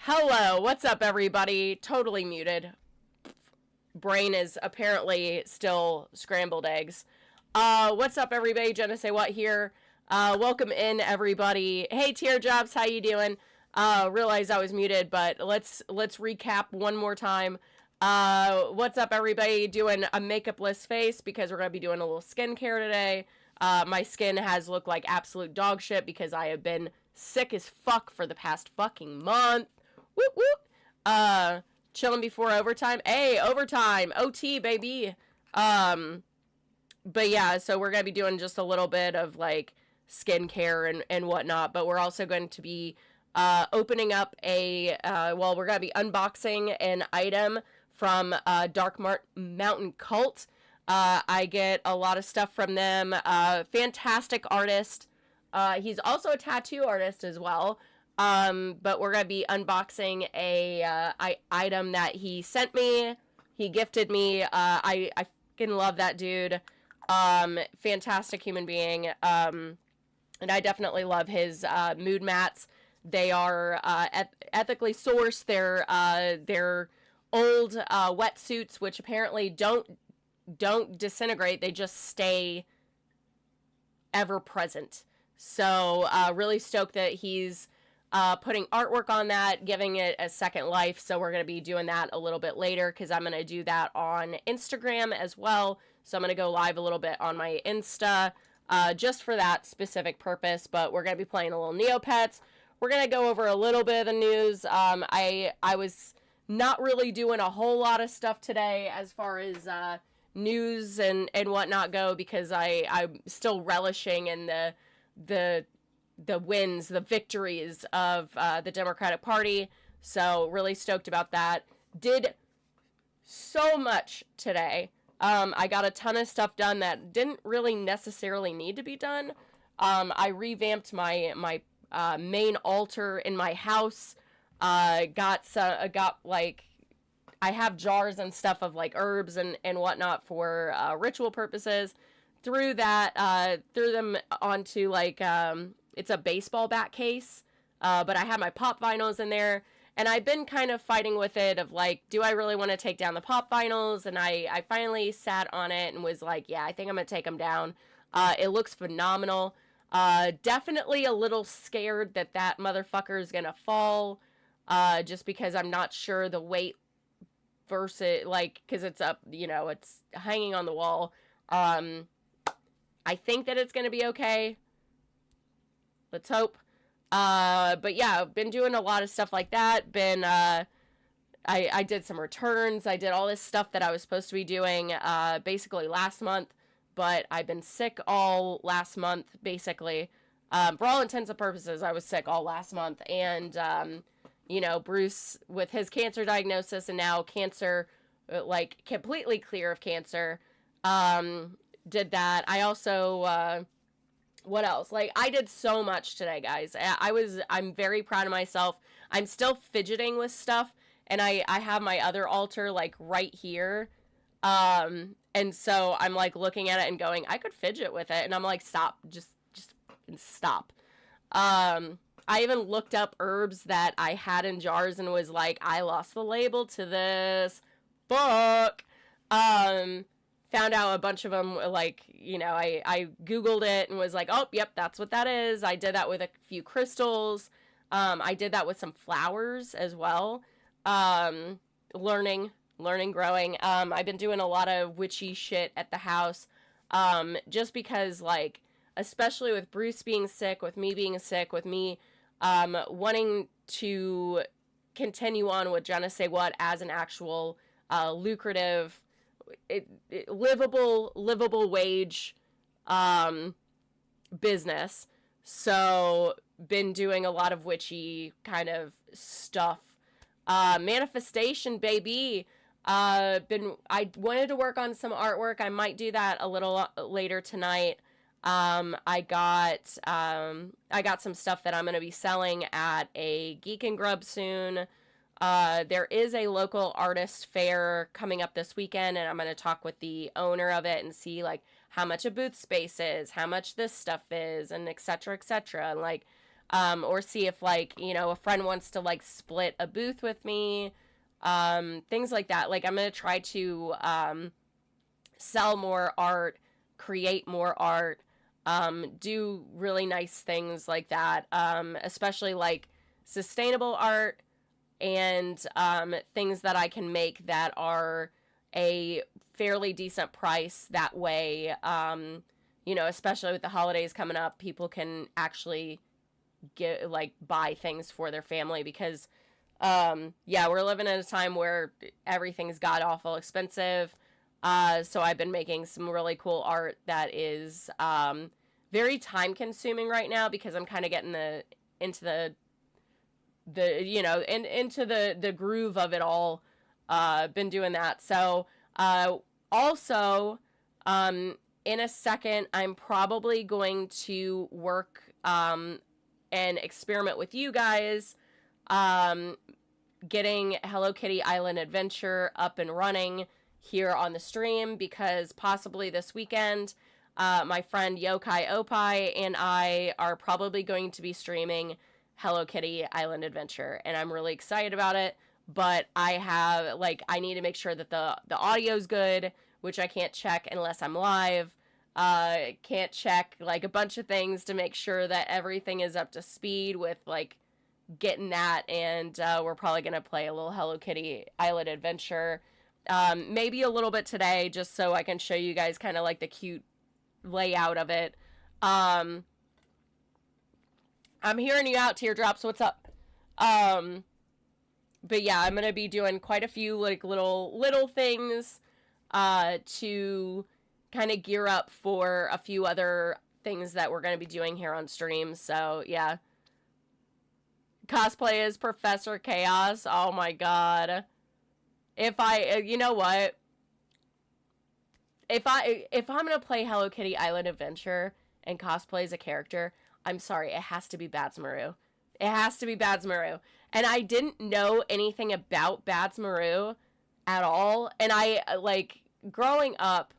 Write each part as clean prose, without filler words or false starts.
Hello, what's up, everybody? Totally muted. Brain is apparently still scrambled eggs. What's up, everybody? Jenna Say What here. Welcome in, everybody. Hey, Teardrops, how you doing? Realized I was muted, but let's recap one more time. What's up, everybody? Doing a makeup-less face because we're gonna be doing a little skincare today. My skin has looked like absolute dog shit because I have been sick as fuck for the past fucking month. Whoop whoop. Chilling before overtime. Hey, overtime. OT, baby. But yeah, so we're gonna be doing just a little bit of like skincare and whatnot. But we're also going to be opening up we're gonna be unboxing an item from Mountain Cult. I get a lot of stuff from them. Fantastic artist. He's also a tattoo artist as well. But we're gonna be unboxing a item that he sent me. He gifted me. I fucking love that dude. Fantastic human being. And I definitely love his mood mats. They are ethically sourced. They're old wetsuits, which apparently don't disintegrate. They just stay ever present. So really stoked that he's putting artwork on that, giving it a second life. So we're going to be doing that a little bit later because I'm going to do that on Instagram as well. So I'm going to go live a little bit on my Insta just for that specific purpose. But we're going to be playing a little Neopets. We're going to go over a little bit of the news. I was not really doing a whole lot of stuff today as far as news and whatnot go because I'm still relishing in the wins, the victories of the Democratic Party. So really stoked about that. Did so much today. I got a ton of stuff done that didn't really necessarily need to be done. I revamped my main altar in my house. Got like I have jars and stuff of like herbs and whatnot for ritual purposes. Threw them onto like it's a baseball bat case, but I have my pop vinyls in there, and I've been kind of fighting with it of like, do I really want to take down the pop vinyls? And I finally sat on it and was like, yeah, I think I'm gonna take them down. It looks phenomenal. Definitely a little scared that motherfucker is gonna fall, just because I'm not sure the weight versus like, because it's up, it's hanging on the wall. I think that it's gonna be okay. Let's hope. But yeah, I've been doing a lot of stuff like that. I did some returns. I did all this stuff that I was supposed to be doing basically last month, but I've been sick all last month, basically. For all intents and purposes, I was sick all last month. And, Bruce, with his cancer diagnosis and now cancer, like completely clear of cancer, did that. I also... what else? Like, I did so much today, guys. I'm very proud of myself. I'm still fidgeting with stuff, and I have my other altar, like, right here. And so I'm, like, looking at it and going, I could fidget with it. And I'm like, stop. Just fucking stop. I even looked up herbs that I had in jars and was like, I lost the label to this. Fuck. Found out a bunch of them, like, I Googled it and was like, oh, yep, that's what that is. I did that with a few crystals. I did that with some flowers as well. Learning, growing. I've been doing a lot of witchy shit at the house. Just because, like, especially with Bruce being sick, with me being sick, with me wanting to continue on with Jenna Say What as an actual lucrative... livable wage business. So been doing a lot of witchy kind of stuff. Manifestation, baby. I wanted to work on some artwork. I might do that a little later tonight. I got some stuff that I'm going to be selling at a Geeking Grub soon. There is a local artist fair coming up this weekend, and I'm going to talk with the owner of it and see, like, how much a booth space is, how much this stuff is, and et cetera, and, like, or see if like, you know, a friend wants to like split a booth with me, things like that. Like I'm going to try to sell more art, create more art, do really nice things like that, especially like sustainable art and things that I can make that are a fairly decent price. That way, you know, especially with the holidays coming up, people can actually get like buy things for their family because yeah, we're living in a time where everything's god awful expensive. So I've been making some really cool art that is very time consuming right now because I'm kind of getting into the you know, into the groove of it all. Been doing that. So also in a second I'm probably going to work and experiment with you guys, getting Hello Kitty Island Adventure up and running here on the stream, because possibly this weekend, my friend Yokai Opai and I are probably going to be streaming Hello Kitty Island Adventure, and I'm really excited about it. But I have, like, I need to make sure that the audio's good, which I can't check unless I'm live. Can't check, like, a bunch of things to make sure that everything is up to speed with, like, getting that, and we're probably going to play a little Hello Kitty Island Adventure. Maybe a little bit today, just so I can show you guys kind of, like, the cute layout of it. I'm hearing you out, Teardrops. What's up? But yeah, I'm gonna be doing quite a few like little things to kind of gear up for a few other things that we're gonna be doing here on stream. So yeah, cosplay as Professor Chaos. Oh my god! You know what? If I'm gonna play Hello Kitty Island Adventure and cosplay as a character, I'm sorry, it has to be Badsmaru. It has to be Badsmaru. And I didn't know anything about Badsmaru at all. And I, like, growing up,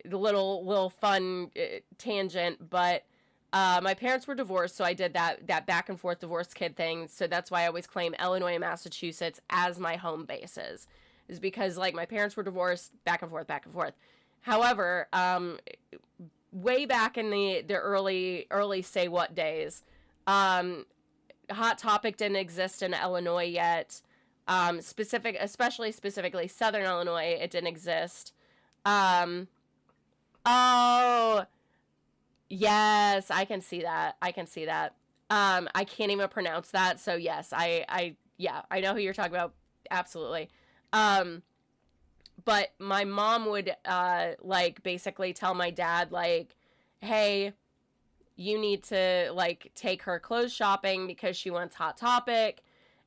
little fun tangent, but my parents were divorced, so I did that back and forth divorced kid thing. So that's why I always claim Illinois and Massachusetts as my home bases, is because, like, my parents were divorced back and forth, back and forth. However, way back in the early Say What days, Hot Topic didn't exist in Illinois yet. Especially Southern Illinois, it didn't exist. Oh, yes, I can see that. I can't even pronounce that. So yes, yeah, I know who you're talking about. Absolutely. But my mom would, like, basically tell my dad, like, hey, you need to, like, take her clothes shopping because she wants Hot Topic.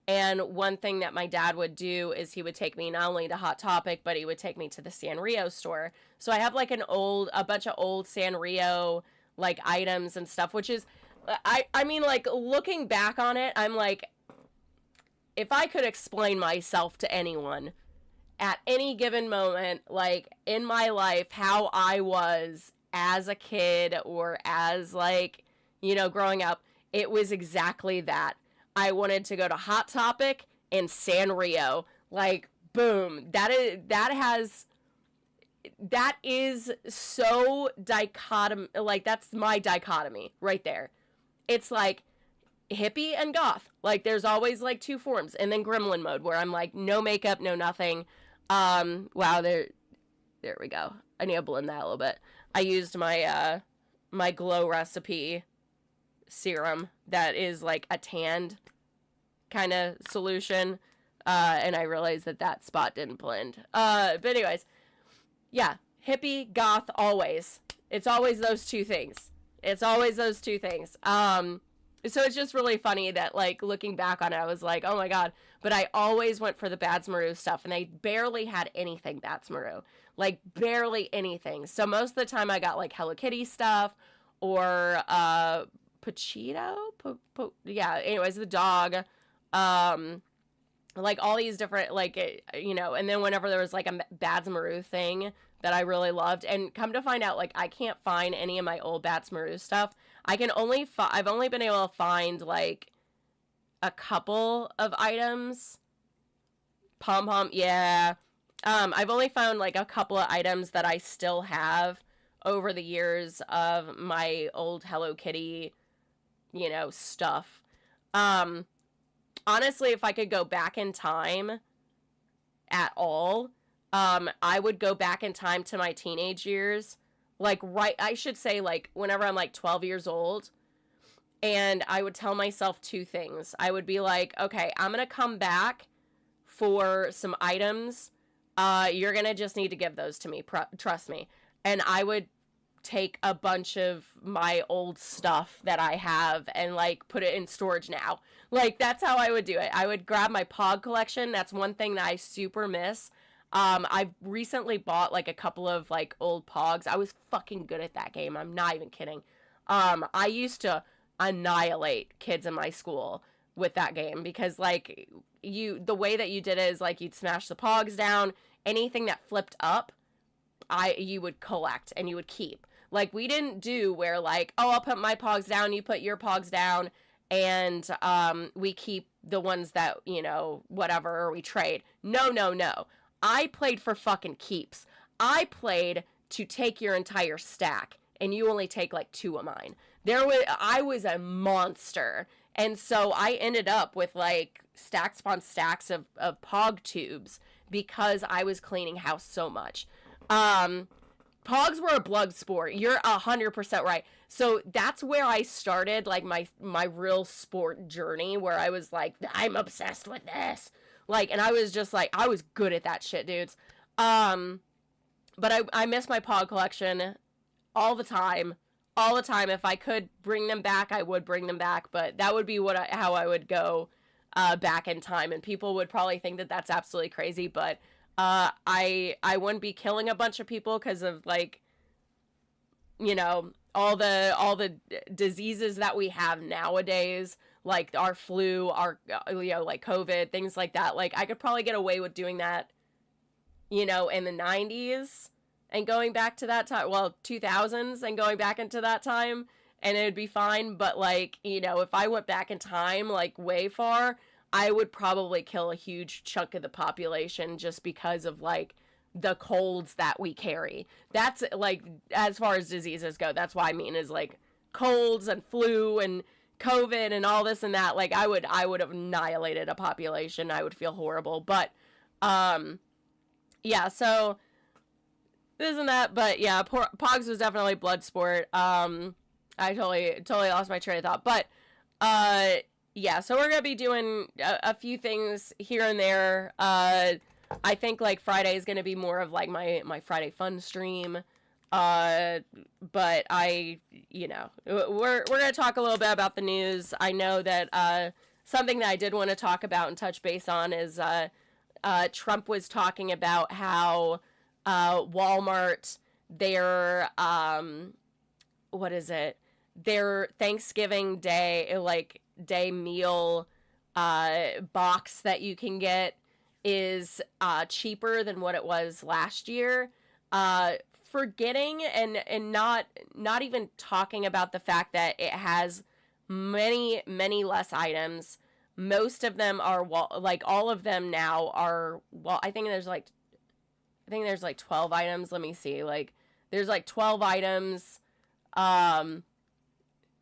And one thing that my dad would do is he would take me not only to Hot Topic, but he would take me to the Sanrio store. So I have, like, a bunch of old Sanrio, like, items and stuff, which is, I mean, like, looking back on it, I'm like, if I could explain myself to anyone at any given moment, like, in my life, how I was as a kid or as, like, you know, growing up, it was exactly that. I wanted to go to Hot Topic and Sanrio. Like, boom. That is so dichotomy. Like, that's my dichotomy right there. It's like hippie and goth. Like, there's always, like, two forms. And then gremlin mode, where I'm like, no makeup, no nothing. Wow, there we go. I need to blend that a little bit. I used my my glow recipe serum that is like a tanned kind of solution, and I realized that spot didn't blend. But anyways, yeah, hippie, goth, always. It's always those two things. So it's just really funny that, like, looking back on it, I was like, oh my god. But I always went for the Badsmaru stuff, and they barely had anything Badsmaru. Like, barely anything. So most of the time I got, like, Hello Kitty stuff, or, Pachito? Yeah, anyways, the dog. Like, all these different, like, you know, and then whenever there was, like, a Badsmaru thing, that I really loved. And come to find out, like, I can't find any of my old Bats Maru stuff. I've only been able to find, like, a couple of items. Pom Pom, yeah. I've only found, like, a couple of items that I still have over the years of my old Hello Kitty, you know, stuff. Honestly, if I could go back in time at all, I would go back in time to my teenage years. Like, I should say, like, whenever I'm, like, 12 years old. And I would tell myself two things. I would be like, okay, I'm going to come back for some items. You're going to just need to give those to me. Trust me. And I would take a bunch of my old stuff that I have and, like, put it in storage now. Like, that's how I would do it. I would grab my Pog collection. That's one thing that I super miss. I've recently bought, like, a couple of, like, old Pogs. I was fucking good at that game. I'm not even kidding. I used to annihilate kids in my school with that game because, like, the way that you did it is, like, you'd smash the Pogs down. Anything that flipped up, you would collect and you would keep. Like, we didn't do where, like, oh, I'll put my Pogs down, you put your Pogs down, and we keep the ones that, you know, whatever, or we trade. No. I played for fucking keeps. I played to take your entire stack, and you only take, like, 2 of mine. I was a monster, and so I ended up with, like, stacks upon stacks of Pog tubes because I was cleaning house so much. Pogs were a blood sport. You're 100% right. So that's where I started, like, my real sport journey, where I was like, I'm obsessed with this. Like, and I was just like, I was good at that shit, dudes. But I miss my Pog collection all the time. All the time. If I could bring them back, I would bring them back. But that would be how I would go back in time. And people would probably think that that's absolutely crazy. But I wouldn't be killing a bunch of people because of, like, you know, all the diseases that we have nowadays, like our flu, our, you know, like COVID, things like that. Like, I could probably get away with doing that, you know, in the 90s and going back to that time, well, 2000s and going back into that time, and it'd be fine. But, like, you know, if I went back in time, like, way far, I would probably kill a huge chunk of the population just because of, like, the colds that we carry. That's, like, as far as diseases go, that's what I mean, is, like, colds and flu and COVID and all this and that. Like, I would have annihilated a population. I would feel horrible. But, yeah, so this and that. But, yeah, Pogs was definitely blood sport. I totally lost my train of thought. But, yeah, so we're going to be doing a few things here and there. I think, like, Friday is going to be more of, like, my Friday fun stream. But you know, we're going to talk a little bit about the news. I know that, something that I did want to talk about and touch base on is, Trump was talking about how, Walmart, their Thanksgiving Day, like, day meal, box that you can get is, cheaper than what it was last year. Forgetting and not even talking about the fact that it has many less items. Most of them are, like, all of them now are, well, I think there's like 12 items. Let me see. Like, there's like 12 items.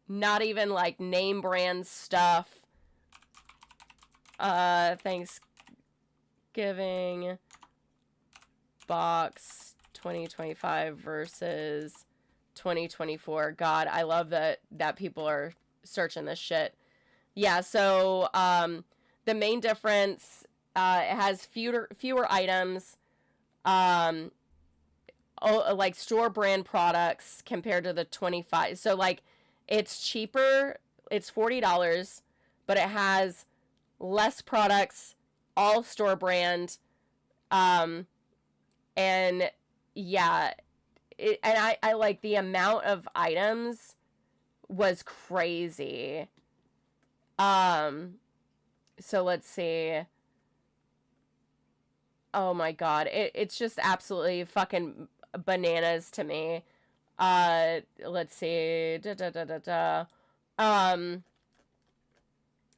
Not even, like, name brand stuff. Thanksgiving box 2025 versus 2024. God, I love that people are searching this shit. Yeah, so the main difference, it has fewer items, like store brand products compared to the 25. So, like, it's cheaper. It's $40, but it has less products, all store brand, and yeah, I like the amount of items was crazy. So let's see. Oh my God. It's just absolutely fucking bananas to me. Let's see.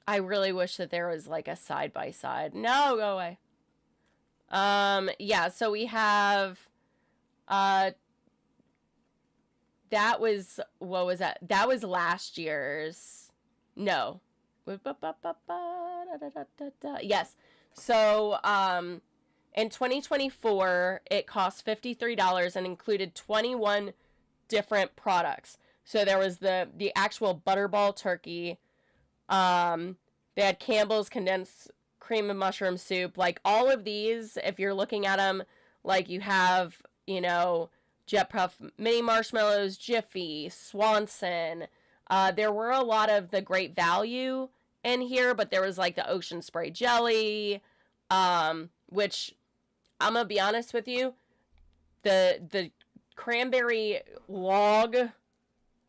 I really wish that there was like a side by side. No, go away. Yeah, so we have that was, what was that? That was last year's. No. Yes. So, in 2024, it cost $53 and included 21 different products. So there was the actual butterball turkey. They had Campbell's condensed cream and mushroom soup. Like, all of these, if you're looking at them, like, you have, you know, Jet Puff mini marshmallows, Jiffy, Swanson. There were a lot of the great value in here, but there was like the ocean spray jelly, which I'm gonna be honest with you, the cranberry log,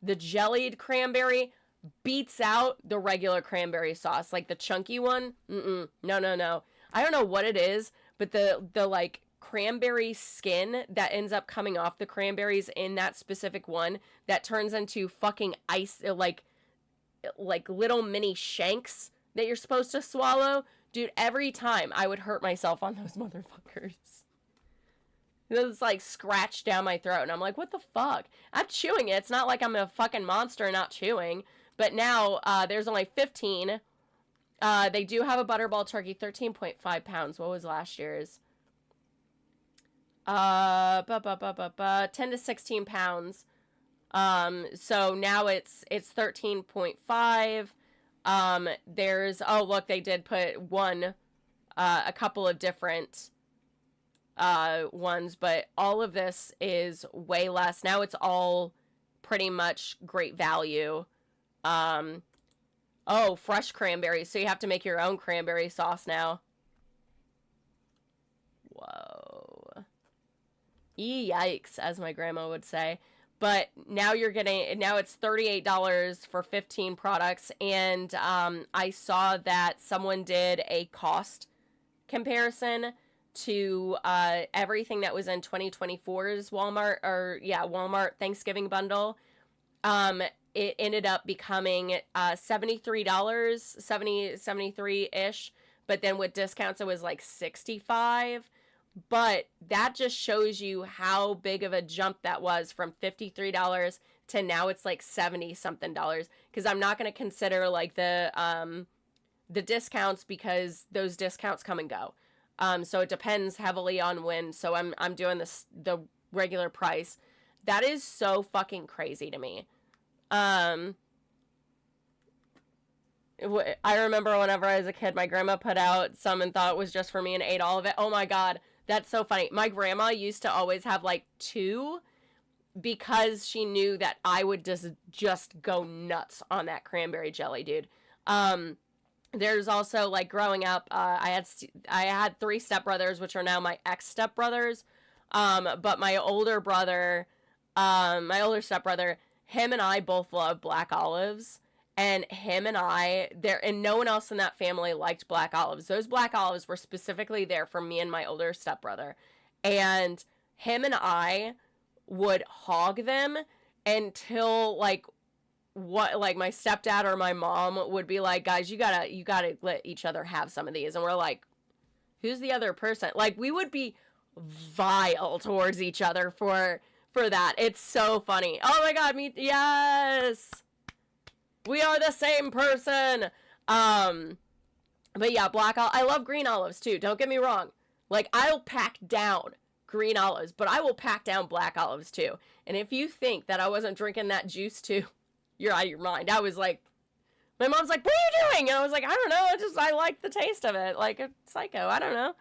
the jellied cranberry beats out the regular cranberry sauce, like the chunky one. No. I don't know what it is, but the like cranberry skin that ends up coming off the cranberries in that specific one that turns into fucking ice, like little mini shanks that you're supposed to swallow. Dude, every time I would hurt myself on those motherfuckers. It's like scratched down my throat, and I'm like, what the fuck? I'm chewing it. It's not like I'm a fucking monster not chewing. But now, there's only 15. They do have a butterball turkey, 13.5 pounds. What was last year's? 10 to 16 pounds. So now it's 13.5. There's, oh, look, they did put one, a couple of different, ones, but all of this is way less. Now it's all pretty much great value. Oh, fresh cranberries. So you have to make your own cranberry sauce now. Whoa. Yikes, as my grandma would say. But now you're getting, now it's $38 for 15 products. And I saw that someone did a cost comparison to everything that was in 2024's Walmart Thanksgiving bundle. It ended up becoming $73, 73-ish. But then with discounts, it was like $65. But that just shows you how big of a jump that was from $53 to now it's like 70-something dollars. Because I'm not going to consider like the discounts, because those discounts come and go. So it depends heavily on when. So I'm doing the regular price. That is so fucking crazy to me. I remember whenever I was a kid, my grandma put out some and thought it was just for me and ate all of it. Oh my God. That's so funny. My grandma used to always have like 2 because she knew that I would just go nuts on that cranberry jelly, dude. There's also like growing up, I had 3 stepbrothers, which are now my ex-stepbrothers. But my older stepbrother, him and I both love black olives. And him and and no one else in that family liked black olives. Those black olives were specifically there for me and my older stepbrother. And him and I would hog them until like my stepdad or my mom would be like, guys, you gotta let each other have some of these. And we're like, who's the other person? Like, we would be vile towards each other for that. It's so funny. Oh my God, yes! We are the same person. But yeah, I love green olives too. Don't get me wrong. Like, I'll pack down green olives, but I will pack down black olives too. And if you think that I wasn't drinking that juice too, you're out of your mind. I was like, my mom's like, what are you doing? And I was like, I don't know. I like the taste of it. Like a psycho. I don't know.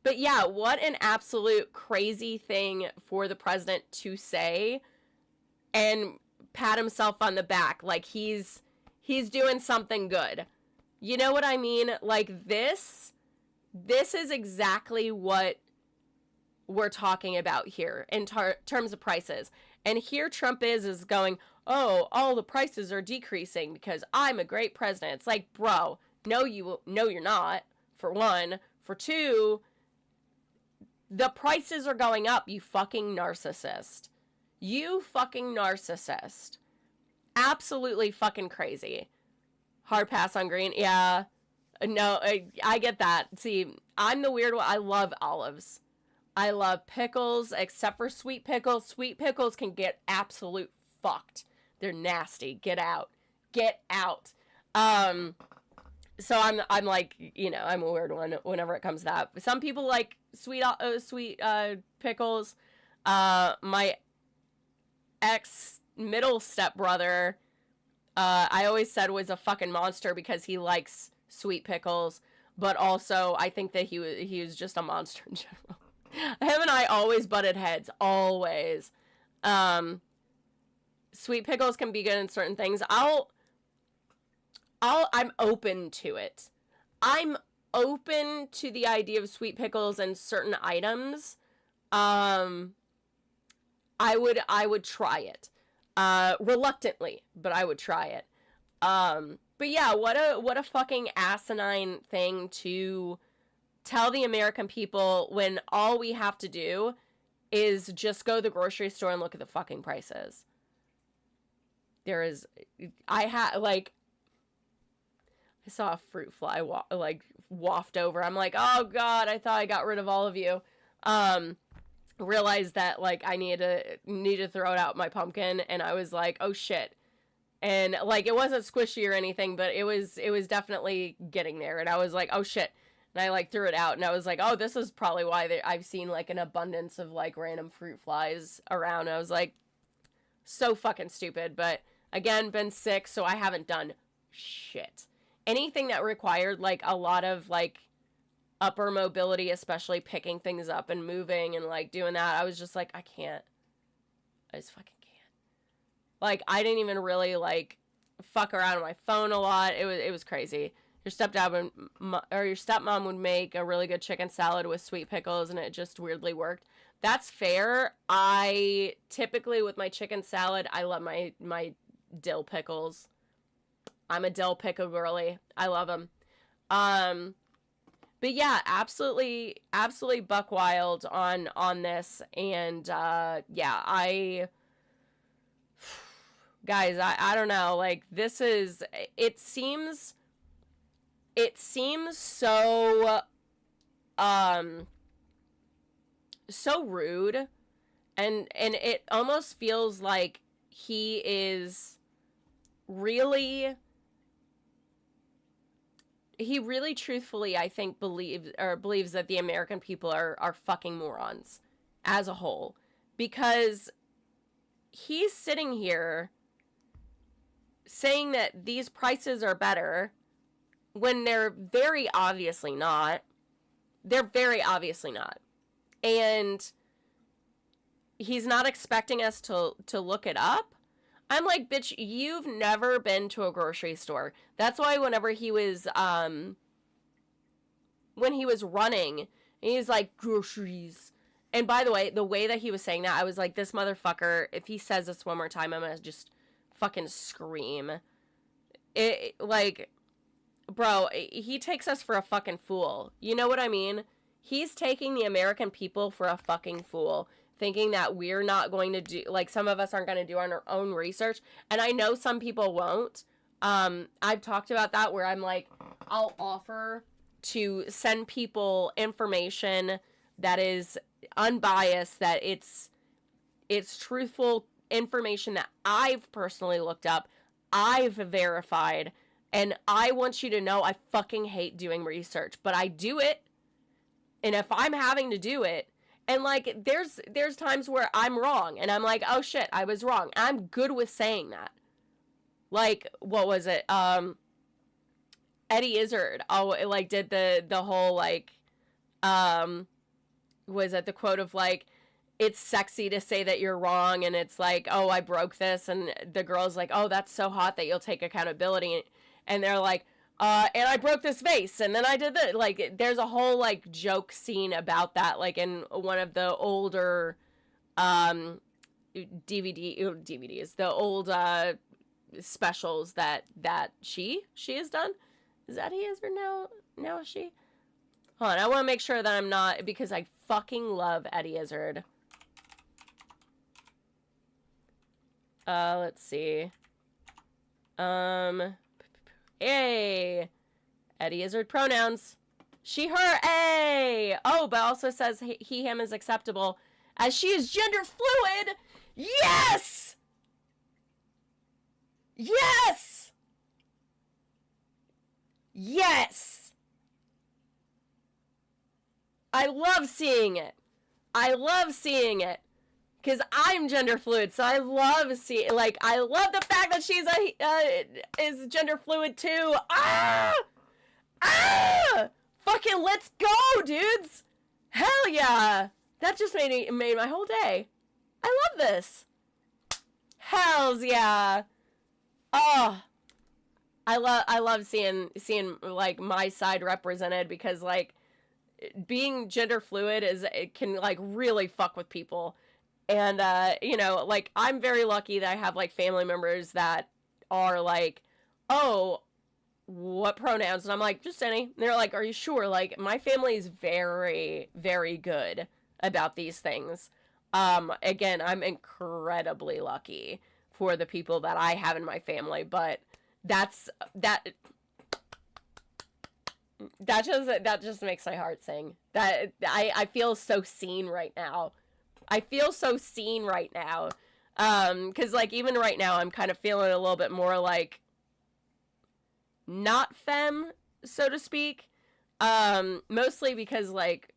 But yeah, what an absolute crazy thing for the president to say and pat himself on the back like he's doing something good. You know what I mean? Like, this is exactly what we're talking about here in terms of prices. And here Trump is going, oh, all the prices are decreasing because I'm a great president. It's like, bro, no, you're not, for one. For two, The prices are going up, you fucking narcissist. You fucking narcissist. Absolutely fucking crazy. Hard pass on green. Yeah. No, I get that. See, I'm the weird one. I love olives. I love pickles, except for sweet pickles. Sweet pickles can get absolute fucked. They're nasty. Get out. Get out. So I'm like, you know, I'm a weird one whenever it comes to that. Some people like sweet pickles. My ex middle stepbrother, I always said was a fucking monster because he likes sweet pickles, but also I think that he was just a monster in general. Him and I always butted heads, always. Sweet pickles can be good in certain things. I'm open to it. I'm open to the idea of sweet pickles and certain items. I would try it. Reluctantly, but I would try it. But yeah, what a fucking asinine thing to tell the American people when all we have to do is just go to the grocery store and look at the fucking prices. I saw a fruit fly waft over. I'm like, oh god, I thought I got rid of all of you. Realized that like I need to throw it out my pumpkin, and I was like, oh shit. And like it wasn't squishy or anything, but it was definitely getting there, and I was like, oh shit. And I like threw it out, and I was like, oh, this is probably why I've seen like an abundance of like random fruit flies around. And I was like, so fucking stupid. But again, been sick, so I haven't done shit. Anything that required like a lot of like upper mobility, especially picking things up and moving and like doing that, I was just like, I can't. I just fucking can't. Like I didn't even really like fuck around on my phone a lot. It was crazy. Your stepmom would make a really good chicken salad with sweet pickles, and it just weirdly worked. That's fair. I typically with my chicken salad, I love my dill pickles. I'm a dill pickle girly. I love them. But yeah, absolutely buck wild on this. And yeah, guys, I don't know. Like this is, it seems so so rude, and it almost feels like he is really truthfully, I think, believes that the American people are fucking morons as a whole, because he's sitting here saying that these prices are better when they're very obviously not. They're very obviously not. And he's not expecting us to look it up. I'm like, bitch, you've never been to a grocery store. That's why whenever he was, when he was running, he's like, groceries. And by the way that he was saying that, I was like, this motherfucker, if he says this one more time, I'm gonna just fucking scream. Like, bro, he takes us for a fucking fool. You know what I mean? He's taking the American people for a fucking fool, thinking that we're not going to do, like, some of us aren't going to do our own research. And I know some people won't. I've talked about that where I'm like, I'll offer to send people information that is unbiased, that it's truthful information that I've personally looked up, I've verified, and I want you to know I fucking hate doing research, but I do it. And if I'm having to do it, and like there's times where I'm wrong, and I'm like, oh shit, I was wrong. I'm good with saying that. Like, what was it? Eddie Izzard, like, did the whole like, was it the quote of like, it's sexy to say that you're wrong, and it's like, oh, I broke this, and the girl's like, oh, that's so hot that you'll take accountability, and they're like, and I broke this vase, and then I did that. Like, there's a whole like joke scene about that, like in one of the older DVDs, the old specials that she has done. Is that he is or now she? Hold on, I want to make sure that I'm not, because I fucking love Eddie Izzard. Let's see. Hey! Eddie Izzard pronouns. She, her, a. Oh, but also says he, him is acceptable as she is gender fluid. Yes! Yes! Yes! I love seeing it. I love seeing it. Because I'm gender fluid, so I love seeing, like, I love the fact that she's is gender fluid too. Ah! Ah! Fucking let's go, dudes! Hell yeah! That just made my whole day. I love this. Hells yeah! Oh, I love seeing like my side represented, because like being gender fluid it can like really fuck with people. And you know, like I'm very lucky that I have like family members that are like, oh, what pronouns? And I'm like, just any. And they're like, are you sure? Like, my family is very, very good about these things. Again, I'm incredibly lucky for the people that I have in my family, but that just makes my heart sing. That I feel so seen right now. I feel so seen right now. Because like even right now I'm kind of feeling a little bit more like not femme, so to speak. Mostly because like,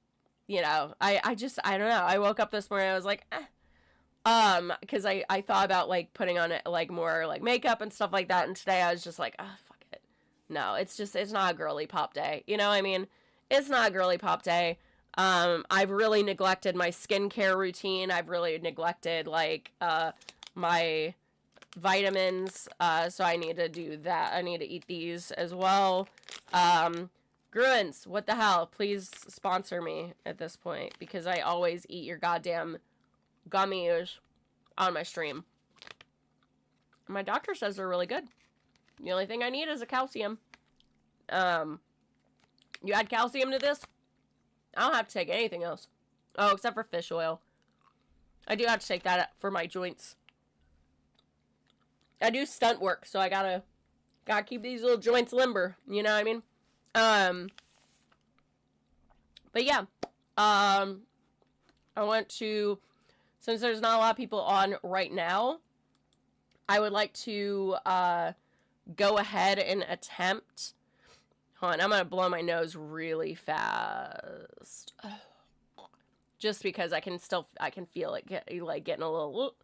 you know, I don't know. I woke up this morning, I was like, because I thought about like putting on it like more like makeup and stuff like that, and today I was just like, oh fuck it. No, it's not a girly pop day. You know what I mean? It's not a girly pop day. I've really neglected my skincare routine. I've really neglected like my vitamins, so I need to do that. I need to eat these as well. Gruins, what the hell? Please sponsor me at this point, because I always eat your goddamn gummies on my stream. My doctor says they're really good. The only thing I need is a calcium. You add calcium to this? I don't have to take anything else. Oh, except for fish oil. I do have to take that for my joints. I do stunt work, so I gotta keep these little joints limber. You know what I mean? But yeah. I want to, since there's not a lot of people on right now, I would like to go ahead and attempt. Hold on, I'm gonna blow my nose really fast. Just because I can feel it getting a little,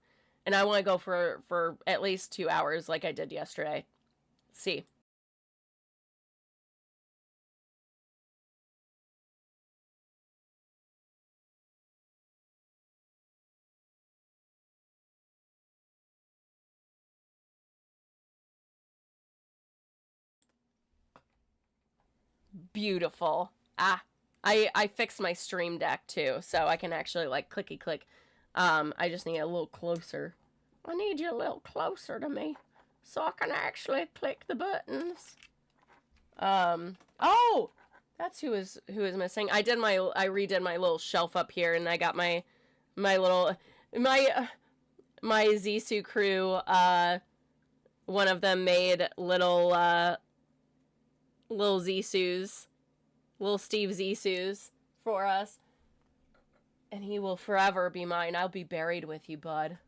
and I want to go for at least 2 hours like I did yesterday. Let's see. Beautiful. I fixed my stream deck too, so I can actually like clicky click. I just need a little closer. I need you a little closer to me, so I can actually click the buttons. Oh, that's who is missing. I redid my little shelf up here, and I got my Zisu crew. One of them made little Zisus, little Steve Zisus for us, and he will forever be mine. I'll be buried with you, bud.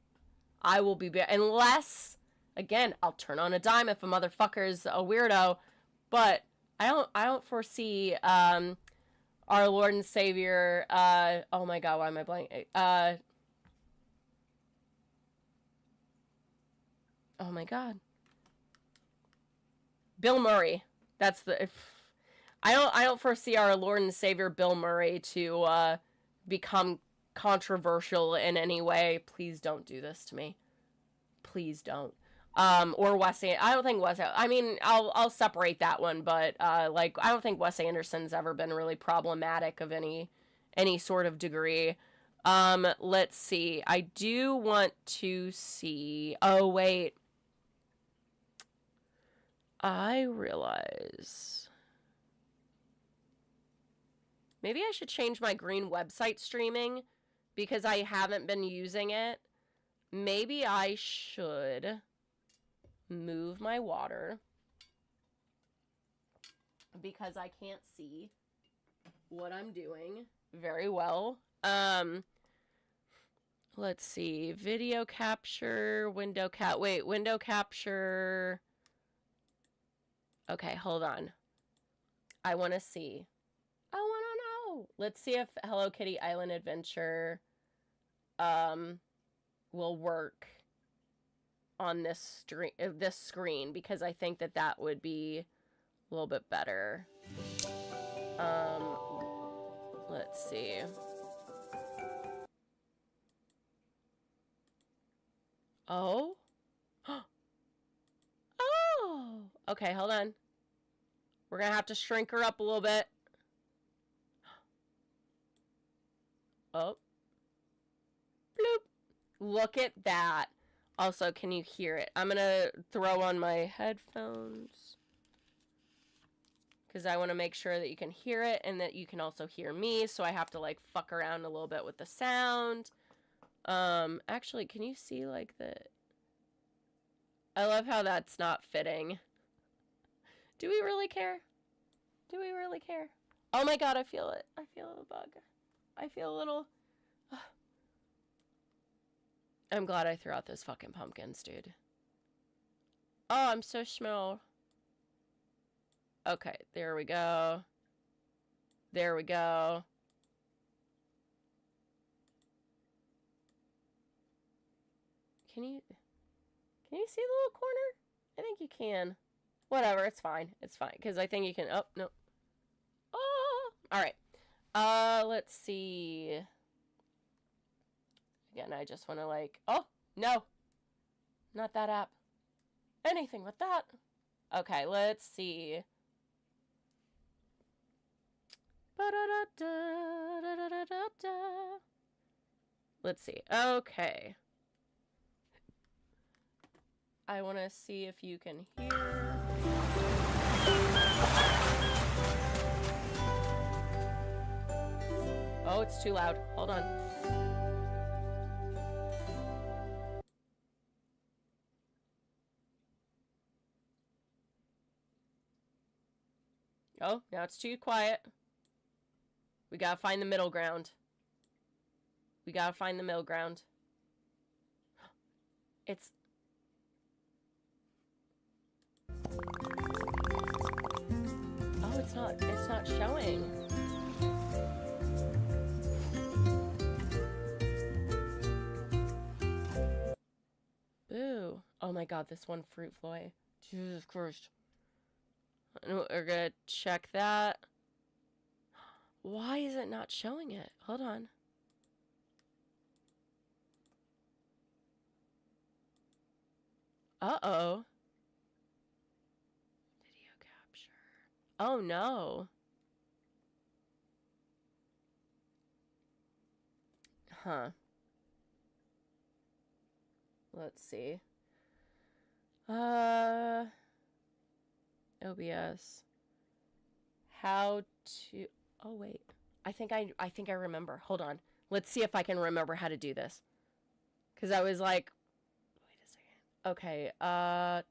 I will be unless, again, I'll turn on a dime if a motherfucker's a weirdo, but I don't foresee our Lord and Savior. Oh my God, why am I blanking? Oh my God, Bill Murray. That's the. I don't foresee our Lord and Savior Bill Murray to become controversial in any way. Please don't do this to me. Please don't. Or Wes. I don't think Wes. I mean, I'll separate that one, but like I don't think Wes Anderson's ever been really problematic of any sort of degree. Let's see. I do want to see. Oh wait. I realize. Maybe I should change my green website streaming because I haven't been using it. Maybe I should move my water because I can't see what I'm doing very well. Let's see. Video capture, window capture. Okay, hold on. I want to see. I want to know. Let's see if Hello Kitty Island Adventure will work on this screen because I think that would be a little bit better. Let's see. Oh. Oh. Okay, hold on. We're gonna have to shrink her up a little bit. Oh. Bloop. Look at that. Also, can you hear it? I'm gonna throw on my headphones because I want to make sure that you can hear it and that you can also hear me, so I have to like fuck around a little bit with the sound. Actually, can you see like the... I love how that's not fitting. Do we really care? Do we really care? Oh my god, I feel it. I feel a little bug. I feel a little... I'm glad I threw out those fucking pumpkins, dude. Oh, I'm so small. Okay, there we go. There we go. Can you see the little corner? I think you can. Whatever, it's fine. It's fine, because I think you can... Oh, no. Oh! Alright. Let's see. Again, I just want to like... Oh! No! Not that app. Anything with that. Okay, let's see. Let's see. Okay. I want to see if you can hear. Oh, it's too loud. Hold on. Oh, now it's too quiet. We gotta find the middle ground. We gotta find the middle ground. It's... Oh, it's not showing. Boo. Oh my god, this one fruit fly. Jesus Christ. We're gonna check that. Why is it not showing it? Hold on. Uh-oh. Video capture. Oh no. Huh. Let's see. OBS. How to... Oh, wait. I think I remember. Hold on. Let's see if I can remember how to do this. Because I was like... Wait a second. Okay, I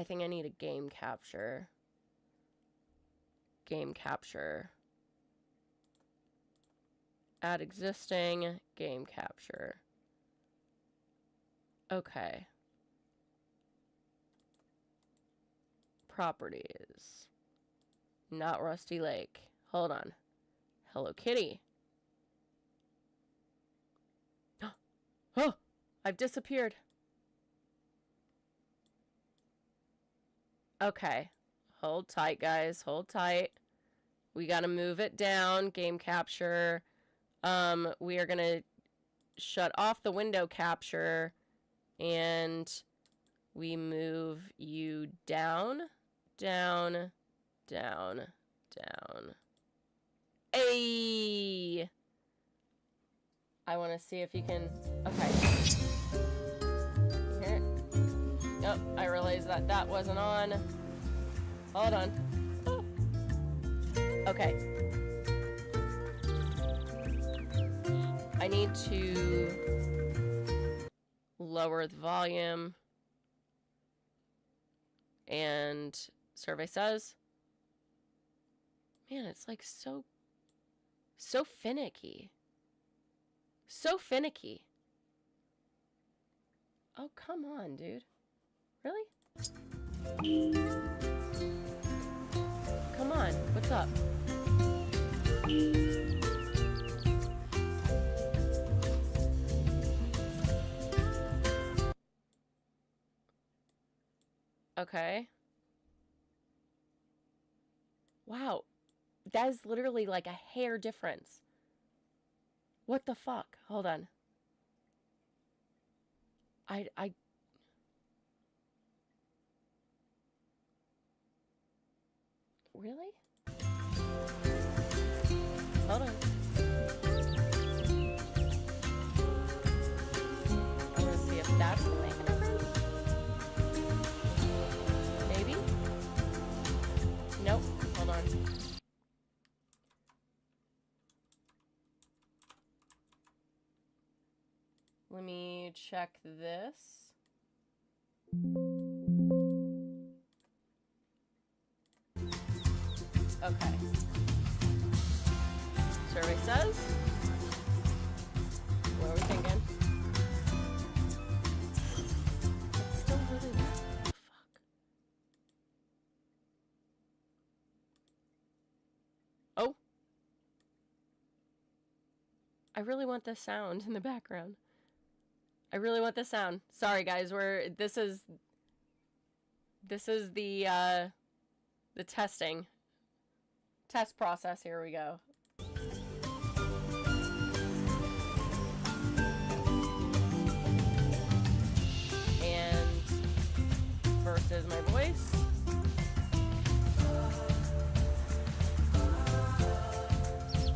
think I need a game capture. Game capture. Add existing. Game capture. Okay. Properties. Not Rusty Lake. Hold on. Hello Kitty. Oh! I've disappeared. Okay. Hold tight, guys. Hold tight. We gotta move it down. Game capture. We are gonna shut off the window capture. And we move you down, down, down, down. Hey! I want to see if you can... Okay. Here. Yep, I realized that wasn't on. Hold on. Oh. Okay. I need to lower the volume. And survey says, man, it's like so finicky. So finicky. Oh, come on, dude. Really? Come on, what's up? Okay. Wow. That is literally like a hair difference. What the fuck? Hold on. I really? Hold on. I want to see if that's gonna make a difference. Maybe? Nope. Hold on. Let me check this. Okay. Survey says. What are we thinking? It's still really loud. What the fuck? Oh. I really want this sound in the background. I really want this sound. Sorry guys, this is the testing. Test process, here we go. And versus my voice.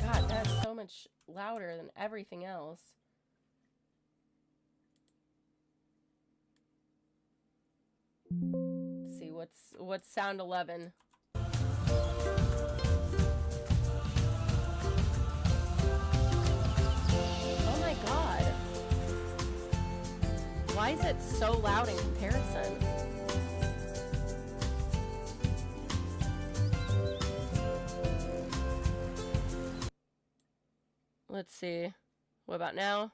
God, that's so much louder than everything else. Let's see, what's sound 11? Oh my god. Why is it so loud in comparison? Let's see. What about now?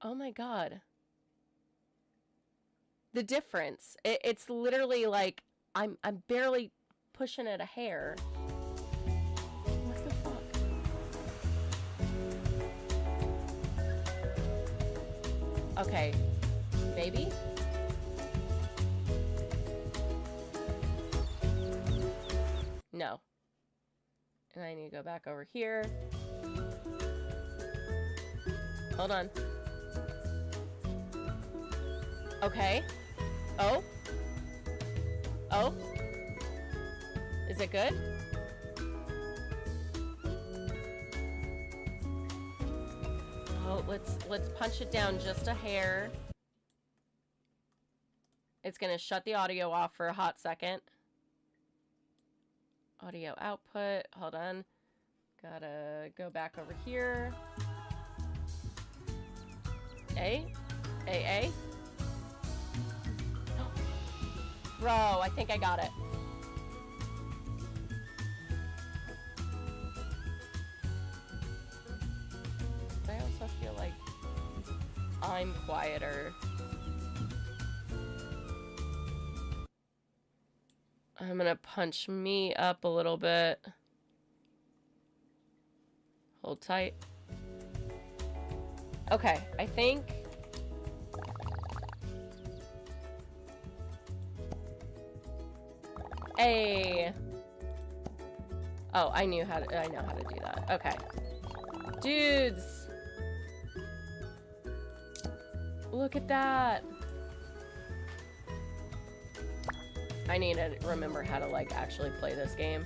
Oh my god. The difference. It's literally like I'm barely pushing it a hair. What the fuck? Okay. Maybe? No. And I need to go back over here. Hold on. Okay. Oh? Oh? Is it good? Oh, let's punch it down just a hair. It's gonna shut the audio off for a hot second. Audio output. Hold on. Gotta go back over here. A? A? Bro, I think I got it. I also feel like I'm quieter. I'm gonna punch me up a little bit. Hold tight. Okay, I think... Hey. Oh, I know how to do that. Okay. Dudes. Look at that. I need to remember how to like actually play this game.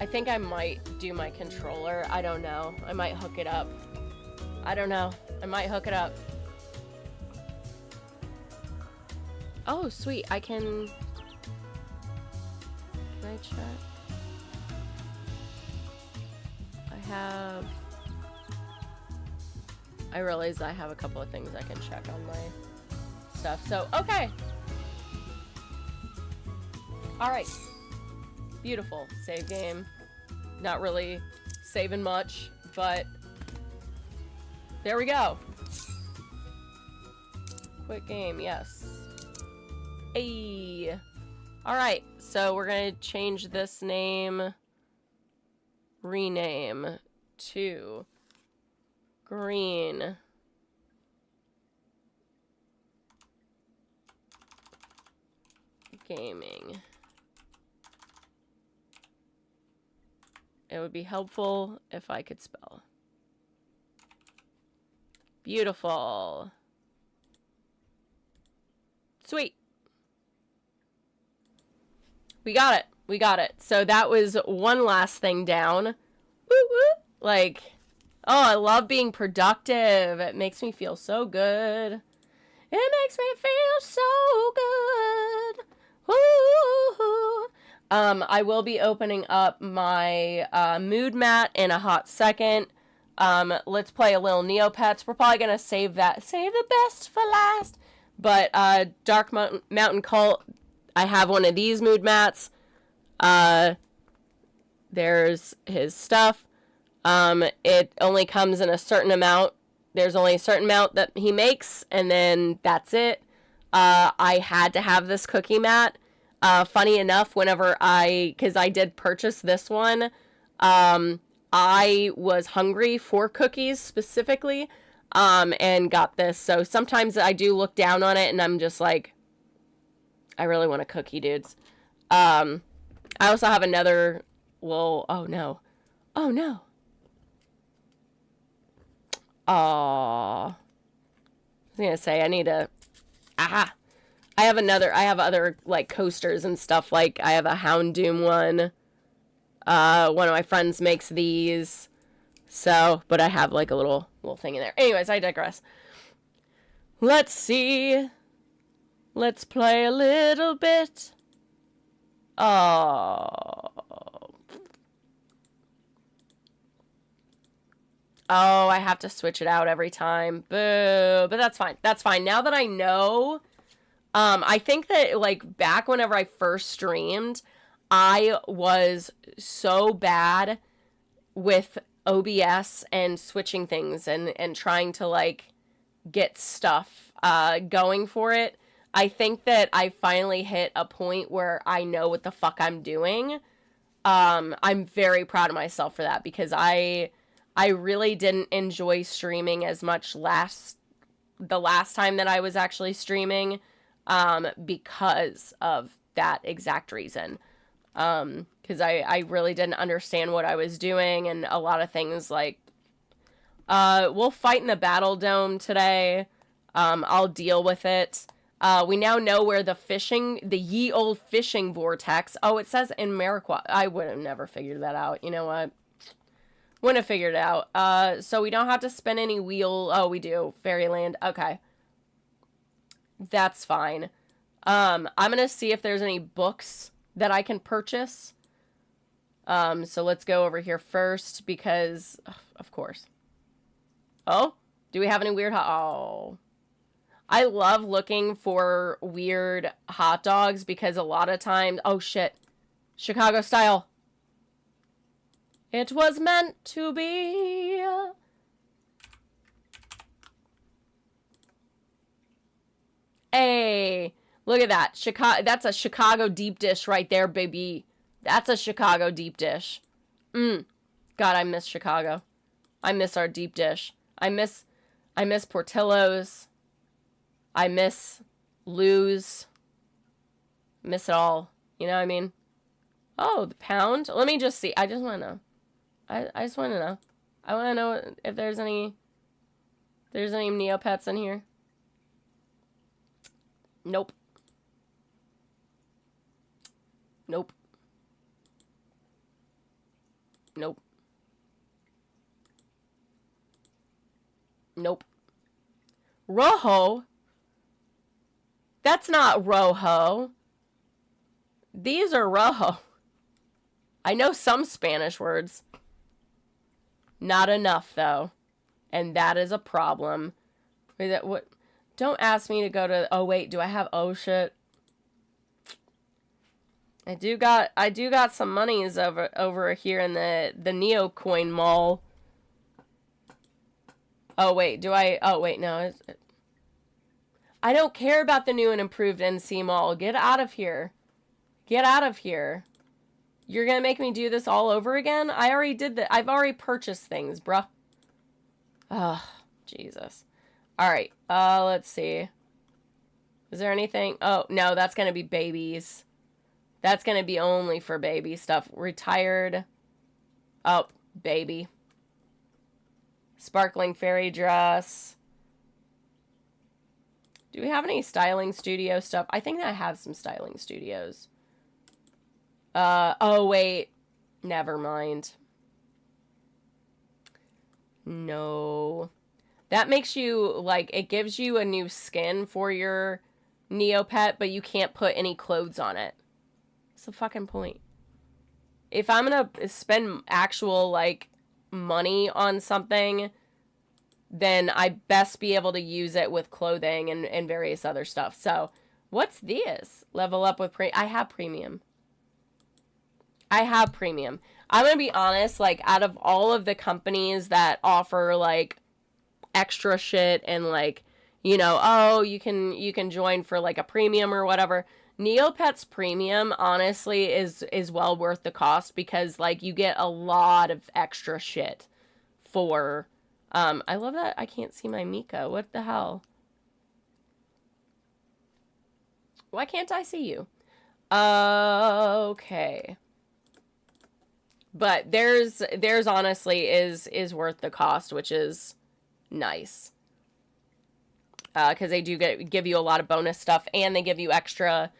I think I might do my controller. I don't know. I might hook it up. I don't know. I might hook it up. Oh, sweet. Can I check? I realize I have a couple of things I can check on my stuff. So, okay. Alright. Beautiful. Save game. Not really saving much, but there we go. Quit game, yes. Hey. Alright, so we're gonna change this name. Rename to Green Gaming. It would be helpful if I could spell. Beautiful. Sweet. We got it. We got it. So that was one last thing down. Woo woo. Like, oh, I love being productive. It makes me feel so good. It makes me feel so good. Woo. I will be opening up my mood mat in a hot second. Let's play a little Neopets. We're probably gonna save the best for last. But Dark Mountain Cult, I have one of these mood mats. There's his stuff. It only comes in a certain amount. There's only a certain amount that he makes, and then that's it. I had to have this cookie mat. Funny enough, because I did purchase this one, I was hungry for cookies specifically, and got this. So sometimes I do look down on it, and I'm just like, I really want a cookie, dudes. I also have another, well, oh no. Oh no. Aww. I was gonna say, I need a, aha. I have other, like, coasters and stuff, like, I have a Houndoom one. One of my friends makes these. So, but I have, like, a little thing in there. Anyways, I digress. Let's see. Let's play a little bit. Oh. Oh, I have to switch it out every time. Boo. But that's fine. That's fine. Now that I know, I think that, like, back whenever I first streamed, I was so bad with OBS and switching things and trying to, like, get stuff going for it. I think that I finally hit a point where I know what the fuck I'm doing. I'm very proud of myself for that, because I really didn't enjoy streaming as much the last time that I was actually streaming, because of that exact reason. Because I really didn't understand what I was doing, and a lot of things, like, we'll fight in the Battle Dome today. I'll deal with it. We now know where the ye old fishing vortex. Oh, it says in Mariqua. I would have never figured that out. You know what? Wouldn't have figured it out. So we don't have to spin any wheel. Oh, we do. Fairyland. Okay. That's fine. I'm gonna see if there's any books that I can purchase. So let's go over here first, because, of course. Oh? Do we have any weird oh. I love looking for weird hot dogs, because a lot of times... Oh, shit. Chicago style. It was meant to be. Hey, look at that. That's a Chicago deep dish right there, baby. That's a Chicago deep dish. God, I miss Chicago. I miss our deep dish. I miss Portillo's. I miss Lou's. Miss it all. You know what I mean? Oh, the pound? Let me just see. I just want to know. I just want to know. I want to know if there's any Neopets in here. Nope. Nope. Nope. Nope. Rojo? That's not rojo. These are rojo. I know some Spanish words. Not enough, though. And that is a problem. Wait, that, what? Don't ask me to go to... Oh, wait. Do I have... Oh, shit. I do got some monies over here in the Neocoin Mall. Oh, wait. Do I... Oh, wait. No. I don't care about the new and improved NC Mall. Get out of here. Get out of here. You're gonna make me do this all over again? I already did that. I've already purchased things, bruh. Oh, Jesus. Alright, let's see. Is there anything? Oh, no, that's gonna be babies. That's gonna be only for baby stuff. Retired. Oh, baby. Sparkling fairy dress. Do we have any styling studio stuff? I think I have some styling studios. Oh, wait. Never mind. No. That makes you, like, it gives you a new skin for your Neopet, but you can't put any clothes on it. What's the fucking point? If I'm gonna spend actual, like, money on something, then I best be able to use it with clothing and various other stuff. So, what's this? Level up with I have premium. I have premium. I'm going to be honest, like, out of all of the companies that offer, like, extra shit and, like, you know, oh, you can join for, like, a premium or whatever, Neopets Premium, honestly, is well worth the cost because, like, you get a lot of extra shit for, I love that I can't see my Mika. What the hell? Why can't I see you? Okay. But theirs honestly is worth the cost, which is nice. Because they do give you a lot of bonus stuff, and they give you extra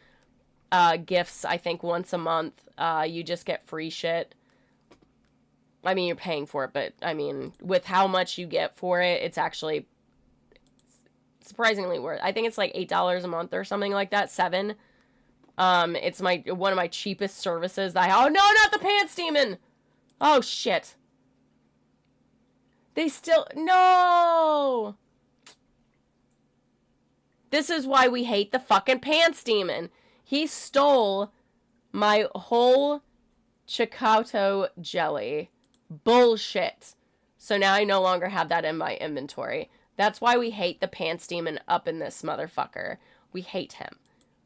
gifts, I think, once a month. You just get free shit. I mean, you're paying for it, but, I mean, with how much you get for it, it's actually surprisingly worth. I think it's like $8 a month or something like that. $7. It's one of my cheapest services that oh, no, not the Pants Demon! Oh, shit. They still, no! This is why we hate the fucking Pants Demon. He stole my whole Chicauto jelly. Bullshit. So now I no longer have that in my inventory. That's why we hate the Pants Demon up in this motherfucker. We hate him.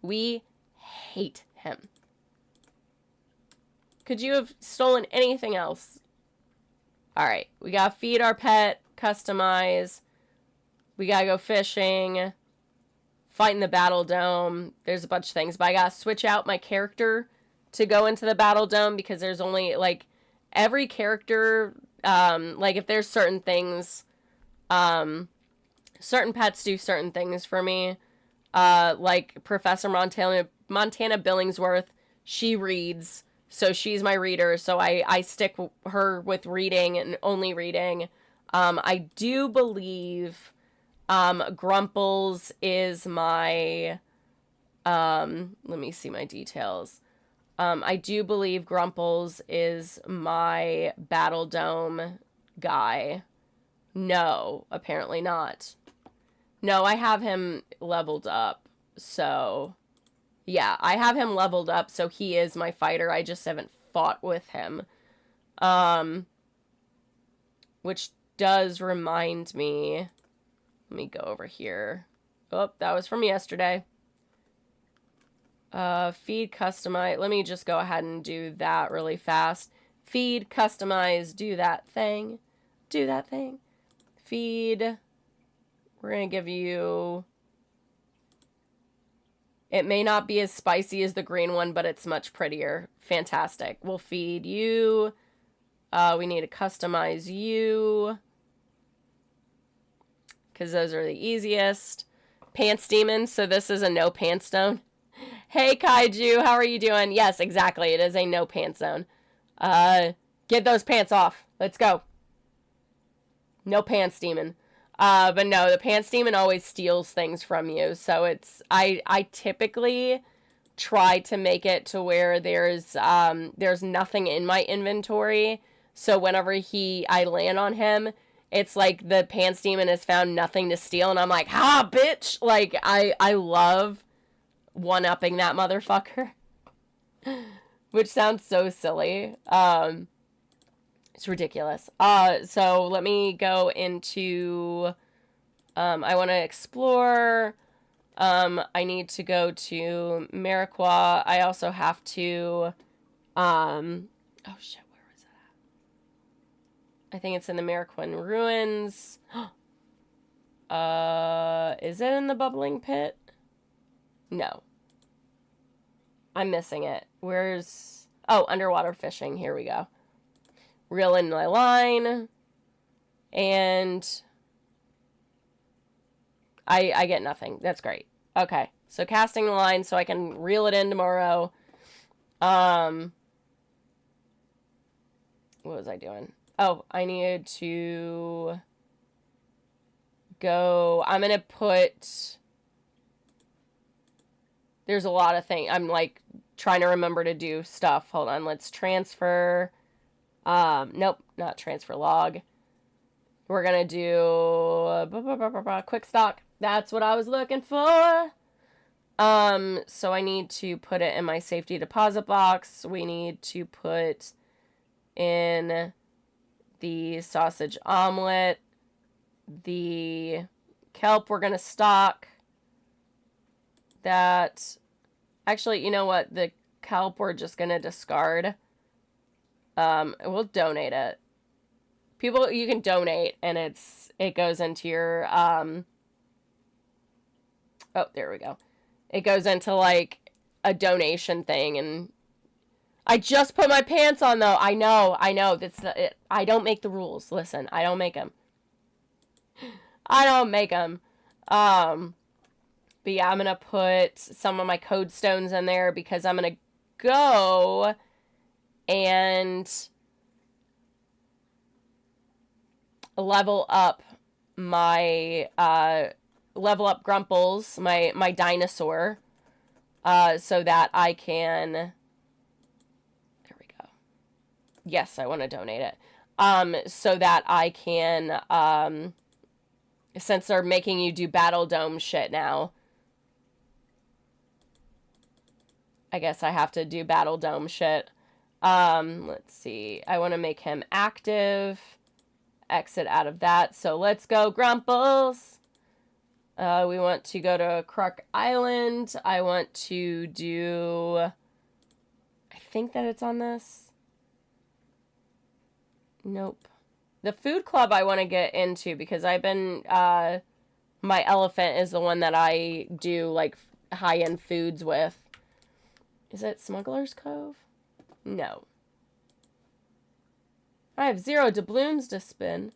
We hate him. Could you have stolen anything else? Alright, we gotta feed our pet, customize. We gotta go fishing. Fight in the Battle Dome. There's a bunch of things, but I gotta switch out my character to go into the Battle Dome because there's only, like, every character, like, if there's certain things, certain pets do certain things for me. Like Professor Montana Billingsworth, she reads, so she's my reader, so I stick her with reading and only reading. I do believe Grumples is my, let me see my details. I do believe Grumples is my Battle Dome guy. No, apparently not. No, I have him leveled up, so yeah, I have him leveled up, so he is my fighter. I just haven't fought with him. Which does remind me, let me go over here. Oh, that was from yesterday. Feed, customize. Let me just go ahead and do that really fast. Feed, customize, do that thing. Do that thing. Feed. We're going to give you... It may not be as spicy as the green one, but it's much prettier. Fantastic. We'll feed you. We need to customize you, because those are the easiest. Pants Demon, so this is a no pants zone. Hey, Kaiju, how are you doing? Yes, exactly. It is a no pants zone. Get those pants off. Let's go. No Pants Demon. But no, the pants demon always steals things from you. So I typically try to make it to where there's nothing in my inventory. So whenever I land on him, it's like the pants demon has found nothing to steal, and I'm like, ha, bitch! Like, I love one-upping that motherfucker. Which sounds so silly. It's ridiculous. So let me go into, I want to explore. I need to go to Mariqua. I also have to, oh shit, where was that at? I think it's in the Mariquan Ruins. Is it in the Bubbling Pit? No. I'm missing it. Where's, oh, underwater fishing. Here we go. Reel in my line. And I get nothing. That's great. Okay. So casting the line so I can reel it in tomorrow. What was I doing? Oh, I needed to go. I'm going to put, there's a lot of things. I'm like trying to remember to do stuff. Hold on. Let's transfer. Nope, not transfer log. We're going to do quick stock. That's what I was looking for. So I need to put it in my safety deposit box. We need to put in the sausage omelet, the kelp we're going to stock. That, actually, you know what? The kelp we're just going to discard. We'll donate it. People, you can donate, and it goes into your, oh, there we go. It goes into, like, a donation thing, and I just put my pants on, though. I know. That's it. I don't make the rules. Listen, I don't make them. But yeah, I'm going to put some of my code stones in there because I'm going to go and level up my, level up Grumples, my dinosaur, so that I can, there we go. Yes, I want to donate it. So that I can, since they're making you do Battle Dome shit now, I guess I have to do Battle Dome shit. Let's see. I want to make him active. Exit out of that. So let's go, Grumples. We want to go to Kruk Island. I want to do, I think that it's on this. Nope. The food club I want to get into because I've been, my elephant is the one that I do, like, high-end foods with. Is it Smuggler's Cove? No. I have 0 doubloons to spin.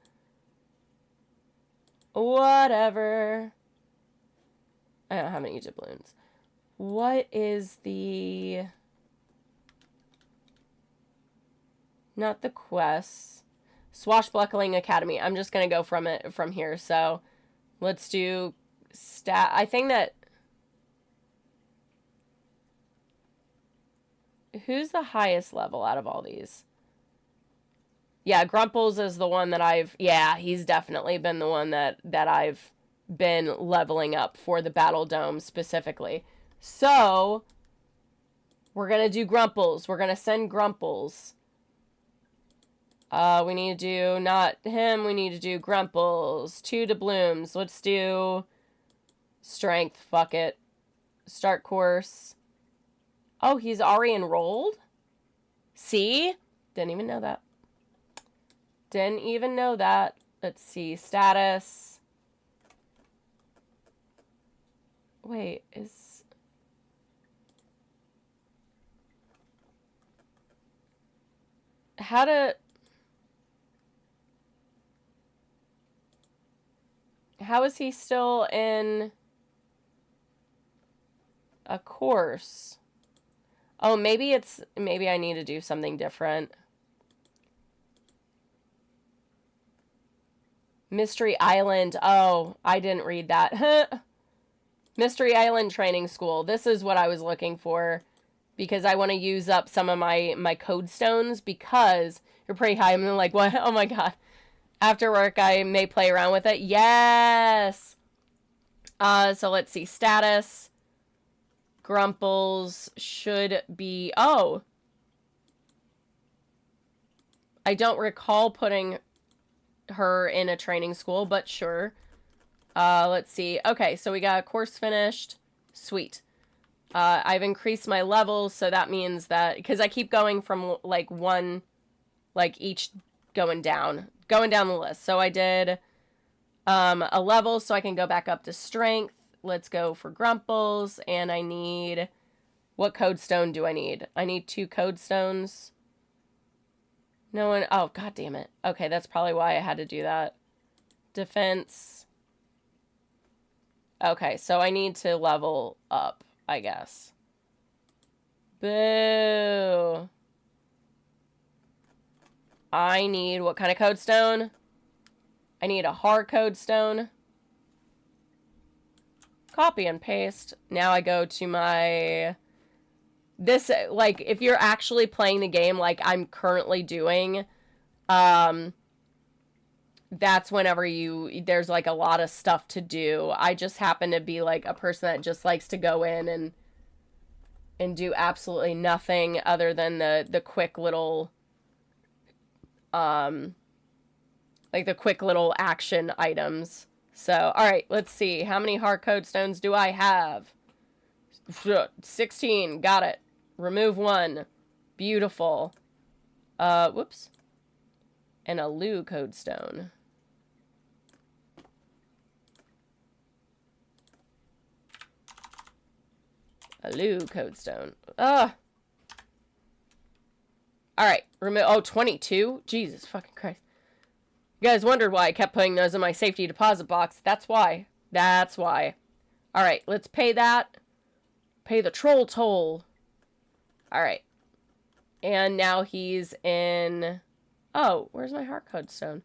Whatever. I don't have any doubloons. What is the... Not the quest. Swashbuckling Academy. I'm just going to go from here. So let's do I think that... Who's the highest level out of all these? Yeah, Grumples is the one that he's definitely been the one that I've been leveling up for the Battle Dome specifically. So, we're going to do Grumples. We're going to send Grumples. We need to do, not him, we need to do Grumples. 2 doubloons. Let's do Strength. Fuck it. Start course. Oh, he's already enrolled? See? Didn't even know that. Didn't even know that. Let's see. Status. Wait, how is he still in a course? Oh, maybe I need to do something different. Mystery Island. Oh, I didn't read that. Mystery Island Training School. This is what I was looking for because I want to use up some of my code stones because you're pretty high. I'm like, what? Oh my god. After work, I may play around with it. Yes! So let's see. Status. Grumples should be... Oh! I don't recall putting her in a training school, but sure. Let's see. Okay, so we got a course finished. Sweet. I've increased my levels, so that means that... Because I keep going from, like, one... Like, each going down the list. So I did a level so I can go back up to strength. Let's go for Grumples, and I need... What code stone do I need? I need 2 code stones. No one... Oh, god damn it. Okay, that's probably why I had to do that. Defense. Okay, so I need to level up, I guess. Boo. I need... What kind of code stone? I need a hard code stone. Copy and paste. Now I go to my... This, like, if you're actually playing the game like I'm currently doing, that's whenever there's, like, a lot of stuff to do. I just happen to be, like, a person that just likes to go in and do absolutely nothing other than the quick little, like, the quick little action items. So, alright, let's see. How many hard code stones do I have? 16. Got it. Remove 1. Beautiful. Whoops. And a Lu code stone. A Lu code stone. Ugh. Alright. Remove... Oh, 22? Jesus fucking Christ. You guys wondered why I kept putting those in my safety deposit box. That's why. That's why. Alright, let's pay that. Pay the troll toll. Alright. And now he's in... Oh, where's my heart code stone?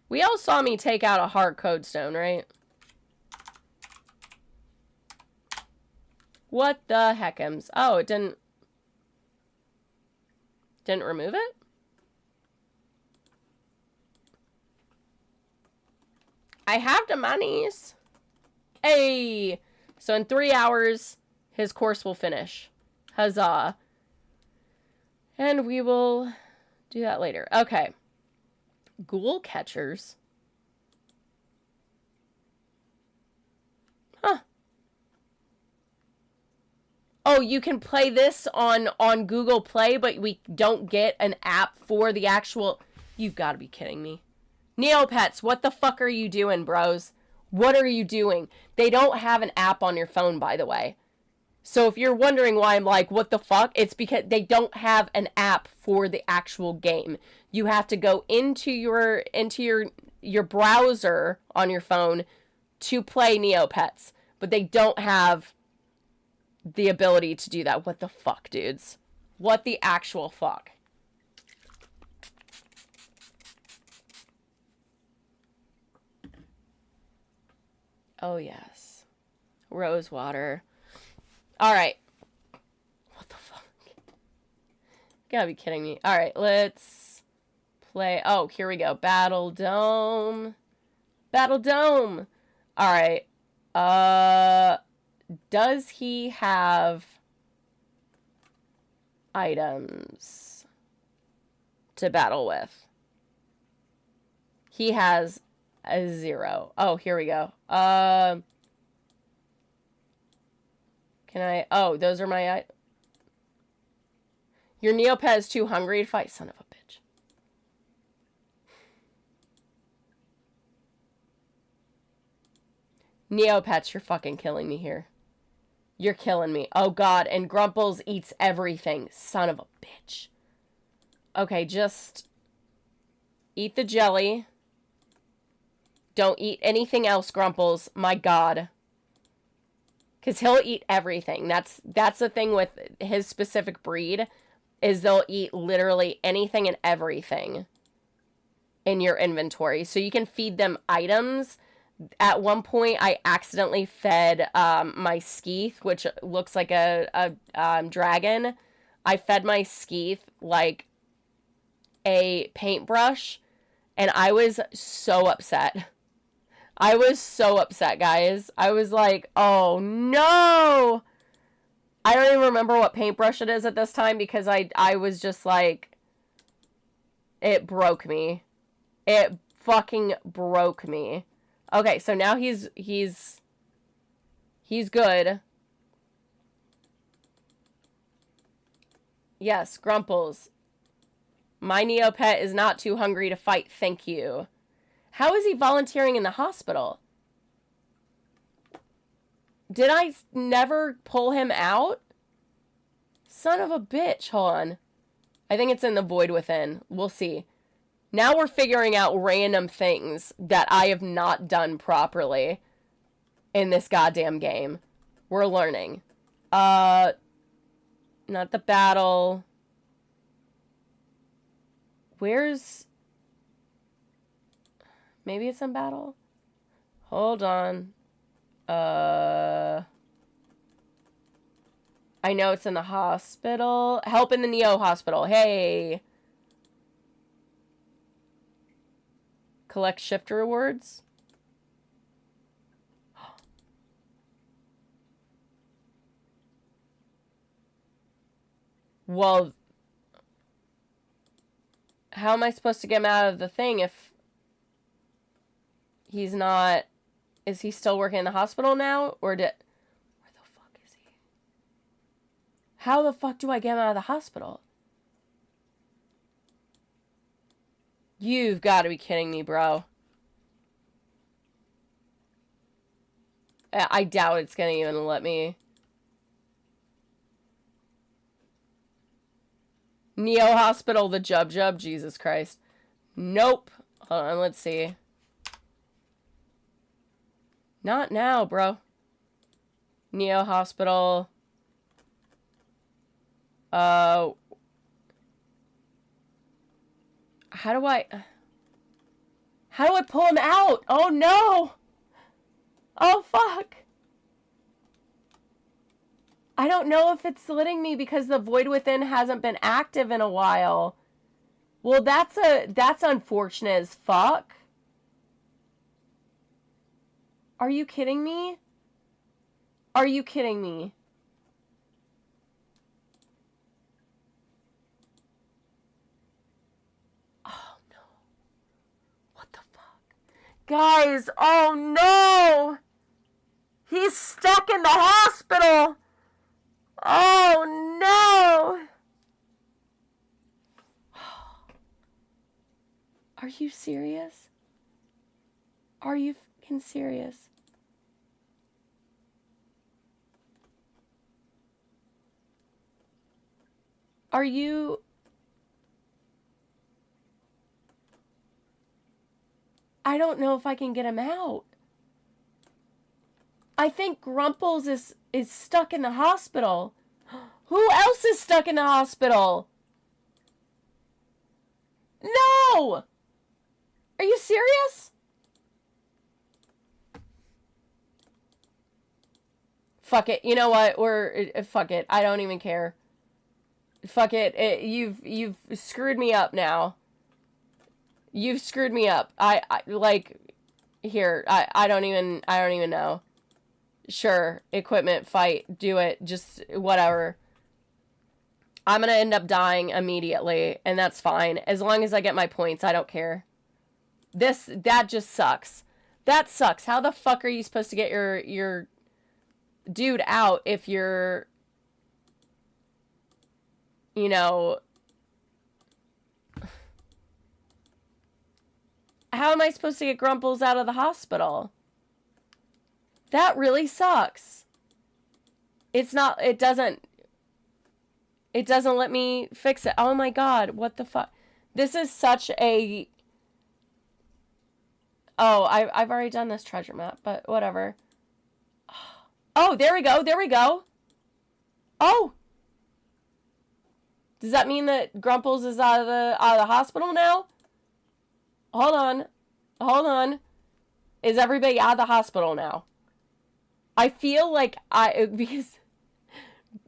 We all saw me take out a heart code stone, right? What the heckums? Oh, it didn't remove it? I have the monies. Hey! So in 3 hours, his course will finish. Huzzah. And we will do that later. Okay. Ghoul catchers. Huh. Oh, you can play this on Google Play, but we don't get an app for the actual... You've got to be kidding me. Neopets, what the fuck are you doing, bros? What are you doing? They don't have an app on your phone, by the way. So if you're wondering why I'm like, what the fuck? It's because they don't have an app for the actual game. You have to go into your browser on your phone to play Neopets. But they don't have the ability to do that. What the fuck, dudes? What the actual fuck? Oh, yes. Rose water. Alright. What the fuck? You gotta be kidding me. Alright, let's play. Oh, here we go. Battle Dome. Battle Dome. Alright. Does he have items to battle with? He has a 0. Oh, here we go. Can I... Oh, those are my... Your Neopet is too hungry to fight, son of a bitch. Neopets, you're fucking killing me here. You're killing me. Oh, God. And Grumples eats everything. Son of a bitch. Okay, just eat the jelly. Don't eat anything else, Grumples. My God. Because he'll eat everything. That's the thing with his specific breed, is they'll eat literally anything and everything in your inventory. So you can feed them items. At one point, I accidentally fed my skeeth, which looks like a dragon. I fed my skeeth like a paintbrush, and I was so upset. I was so upset, guys. I was like, oh no! I don't even remember what paintbrush it is at this time, because I was just like, it broke me. It fucking broke me. Okay, so now he's good. Yes, Grumples. My Neopet is not too hungry to fight, thank you. How is he volunteering in the hospital? Did I never pull him out? Son of a bitch, hold on. I think it's in the Void Within. We'll see. Now we're figuring out random things that I have not done properly in this goddamn game. We're learning. Not the battle. Where's... Maybe it's in battle? Hold on. I know it's in the hospital. Help in the Neo hospital. Hey. Collect shift rewards. Well, how am I supposed to get him out of the thing if he's not... Is he still working in the hospital now? Or did... Where the fuck is he? How the fuck do I get him out of the hospital? You've got to be kidding me, bro. I doubt it's gonna even let me... Neo Hospital, the Jub, Jesus Christ. Nope. Hold on, let's see. Not now, bro. Neo Hospital. How do I pull him out? Oh no! Oh fuck! I don't know if it's letting me because the Void Within hasn't been active in a while. Well, that's unfortunate as fuck. Are you kidding me? Are you kidding me? Oh no. What the fuck? Guys, oh no! He's stuck in the hospital! Oh no! Are you serious? Are you fucking serious? Are you... I don't know if I can get him out. I think Grumples is stuck in the hospital. Who else is stuck in the hospital? No! Are you serious? Fuck it. You know what? Fuck it. I don't even care. Fuck it. You've screwed me up now. You've screwed me up. I like, here. I don't even know. Sure, equipment, fight, do it, just whatever. I'm gonna end up dying immediately, and that's fine. As long as I get my points, I don't care. That just sucks. That sucks. How the fuck are you supposed to get your dude out if you're, you know... How am I supposed to get Grumples out of the hospital? That really sucks. It doesn't let me fix it. Oh my god, what the fuck? This is such a... Oh, I've already done this treasure map, but whatever. Oh, there we go. There we go. Oh. Does that mean that Grumples is out of the hospital now? Hold on. Hold on. Is everybody out of the hospital now? I feel like because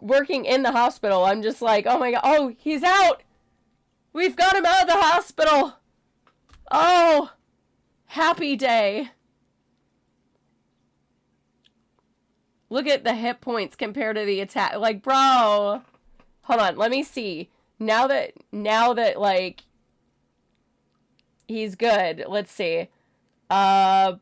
working in the hospital, I'm just like, oh my god, oh, he's out! We've got him out of the hospital! Oh, happy day. Look at the hit points compared to the attack. Like, bro. Hold on, let me see. Now that, like, he's good. Let's see. I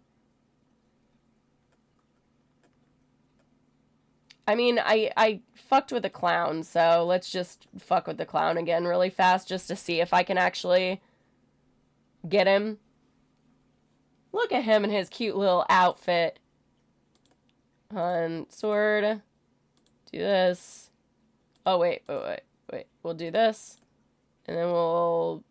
mean, I fucked with the clown, so let's just fuck with the clown again really fast just to see if I can actually get him. Look at him in his cute little outfit. Sword. Do this. Oh, wait. We'll do this. And then we'll...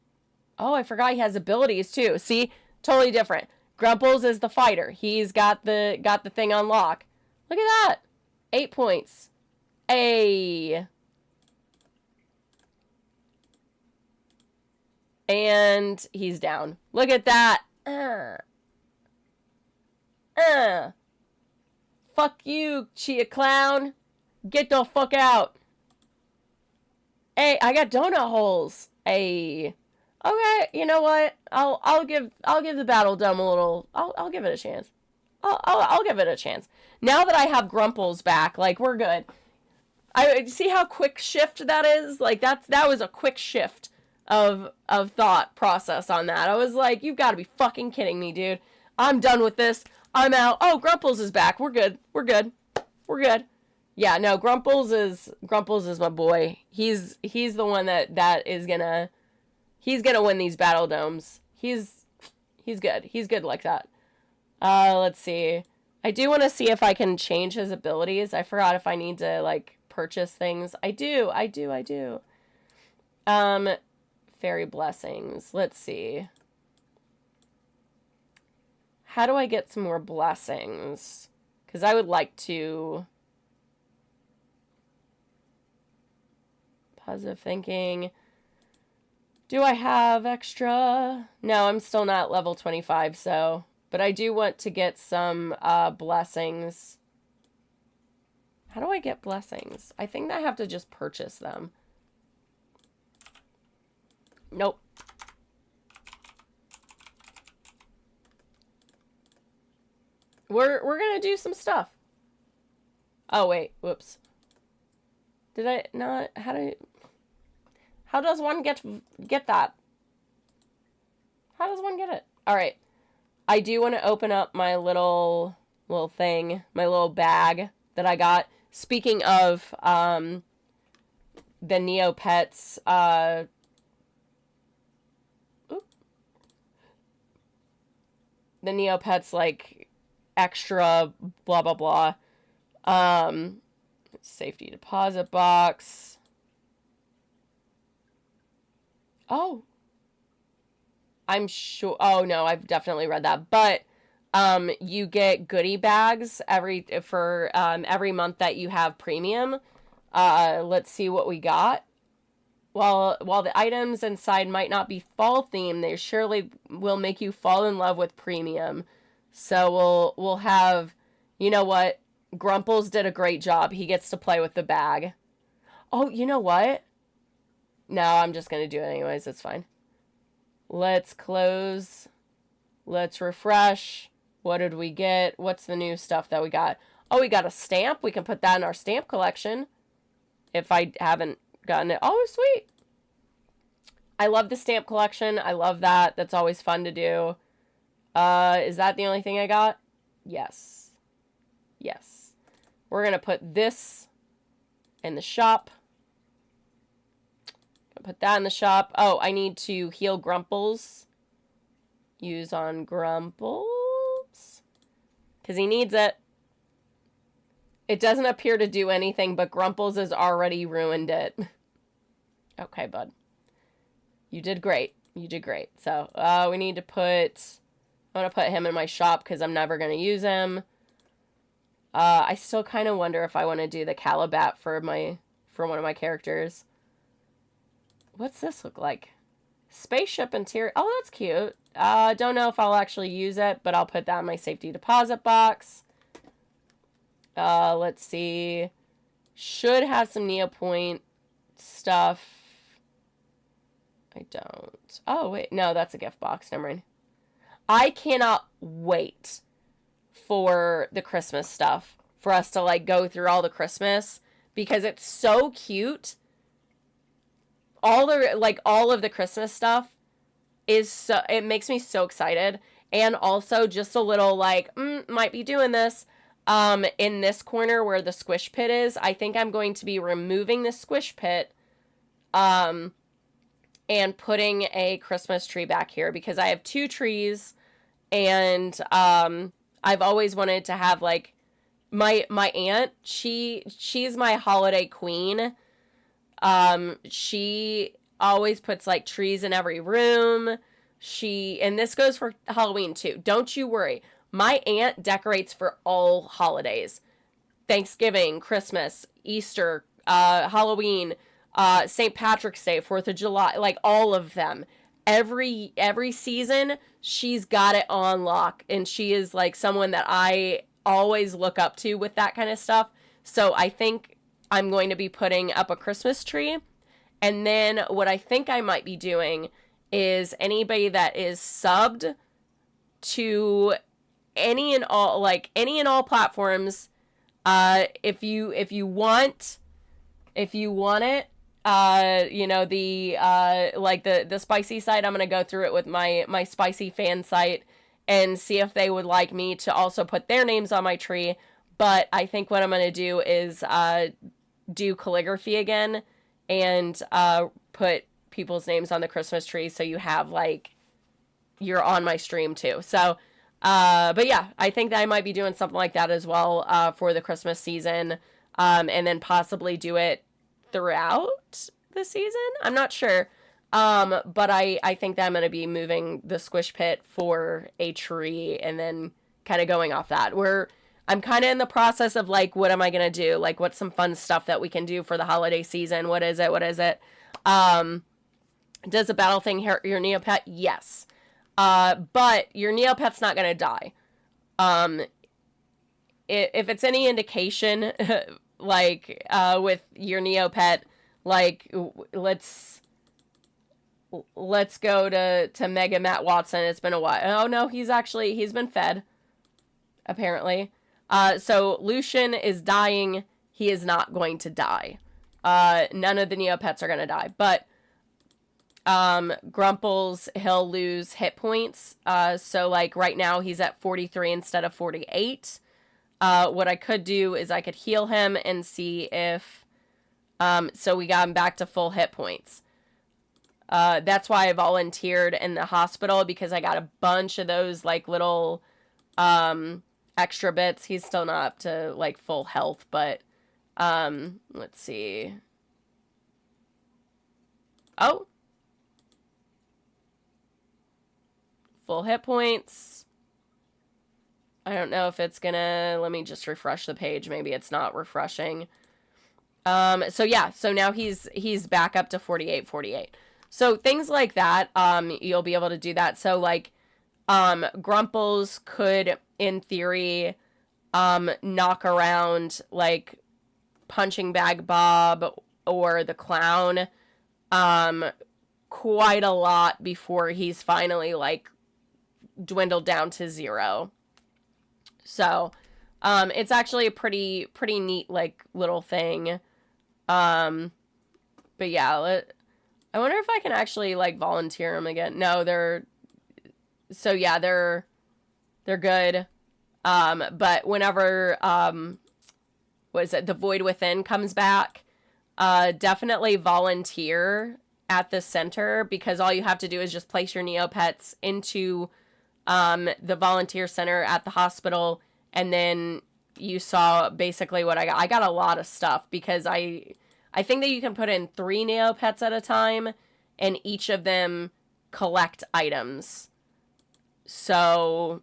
Oh, I forgot he has abilities, too. See? Totally different. Grumples is the fighter. He's got the thing on lock. Look at that. 8 points. And he's down. Look at that. Fuck you, Chia Clown. Get the fuck out. Hey, I got donut holes. Hey. Okay, you know what? I'll give the battle dome a little. I'll give it a chance. I'll give it a chance. Now that I have Grumples back, like, we're good. I see how quick shift that is? Like, that was a quick shift of thought process on that. I was like, you've got to be fucking kidding me, dude. I'm done with this. I'm out. Oh, Grumples is back. We're good. We're good. We're good. Yeah, no, Grumples is my boy. He's the one that is gonna... He's gonna win these battle domes. He's good. He's good like that. Let's see. I do want to see if I can change his abilities. I forgot if I need to, like, purchase things. I do. Fairy blessings. Let's see. How do I get some more blessings? Because I would like to... Positive thinking... Do I have extra? No, I'm still not level 25, so... But I do want to get some blessings. How do I get blessings? I think I have to just purchase them. Nope. We're gonna do some stuff. Oh, wait. Whoops. Did I not... How does one get that? How does one get it? All right. I do want to open up my little thing, my little bag that I got. Speaking of the Neopets, the Neopets, like, extra blah blah blah. Safety deposit box. Oh. I'm sure... Oh, no, I've definitely read that. But you get goodie bags every month that you have premium. Let's see what we got. While the items inside might not be fall themed, they surely will make you fall in love with premium. So we'll have... You know what? Grumples did a great job. He gets to play with the bag. Oh, you know what? No, I'm just going to do it anyways. It's fine. Let's close. Let's refresh. What did we get? What's the new stuff that we got? Oh, we got a stamp. We can put that in our stamp collection. If I haven't gotten it. Oh, sweet. I love the stamp collection. I love that. That's always fun to do. Is that the only thing I got? Yes. Yes. We're going to put this in the shop. Put that in the shop. Oh, I need to heal Grumples. Use on Grumples. Because he needs it. It doesn't appear to do anything, but Grumples has already ruined it. Okay, bud. You did great. You did great. So, we need to put... I want to put him in my shop because I'm never going to use him. I still kind of wonder if I want to do the Calabat for one of my characters. What's this look like? Spaceship interior. Oh, that's cute. Don't know if I'll actually use it, but I'll put that in my safety deposit box. Let's see. Should have some Neopoint stuff. I don't. Oh, wait. No, that's a gift box. Never mind. I cannot wait for the Christmas stuff. For us to, like, go through all the Christmas. Because it's so cute. All of the Christmas stuff is so... It makes me so excited. And also, just a little, like, might be doing this. In this corner where the squish pit is, I think I'm going to be removing the squish pit. And putting a Christmas tree back here because I have 2 trees and I've always wanted to have like my aunt, she's my holiday queen. She always puts like trees in every room. And this goes for Halloween too. Don't you worry. My aunt decorates for all holidays. Thanksgiving, Christmas, Easter, Halloween, St. Patrick's Day, 4th of July, like all of them. Every season, she's got it on lock. And she is like someone that I always look up to with that kind of stuff. So I think I'm going to be putting up a Christmas tree. And then what I think I might be doing is anybody that is subbed to any and all platforms, if you want it, the spicy site, I'm going to go through it with my spicy fan site and see if they would like me to also put their names on my tree. But I think what I'm going to do is do calligraphy again and put people's names on the Christmas tree so you have, like, you're on my stream too. So, but yeah, I think that I might be doing something like that as well for the Christmas season, and then possibly do it throughout the season. I'm not sure. But I think that I'm going to be moving the squish pit for a tree and then kind of going off that. I'm kind of in the process of like, what am I going to do? Like, what's some fun stuff that we can do for the holiday season? What is it? Does a battle thing hurt your Neopet? Yes. But your Neopet's not going to die. If it's any indication, like, with your Neopet, like, let's go to Mega Matt Watson. It's been a while. Oh no, he's been fed, apparently. So Lucian is dying. He is not going to die. None of the Neopets are going to die, but Grumples, he'll lose hit points. So like right now he's at 43 instead of 48. What I could do is I could heal him and see if, so we got him back to full hit points. That's why I volunteered in the hospital, because I got a bunch of those like little, extra bits. He's still not up to like full health, but, let's see. Oh, full hit points. I don't know if it's gonna, let me just refresh the page. Maybe it's not refreshing. So yeah, so now he's back up to 48. So things like that, you'll be able to do that. So like, Grumples could, in theory, knock around like Punching Bag Bob or the Clown, quite a lot before he's finally like dwindled down to 0. So, it's actually a pretty neat, like, little thing. But yeah, I wonder if I can actually, like, volunteer them again. No, they're good. But whenever, the Void Within comes back, definitely volunteer at the center, because all you have to do is just place your Neopets into the volunteer center at the hospital, and then you saw basically what I got. I got a lot of stuff, because I think that you can put in 3 Neopets at a time, and each of them collect items. So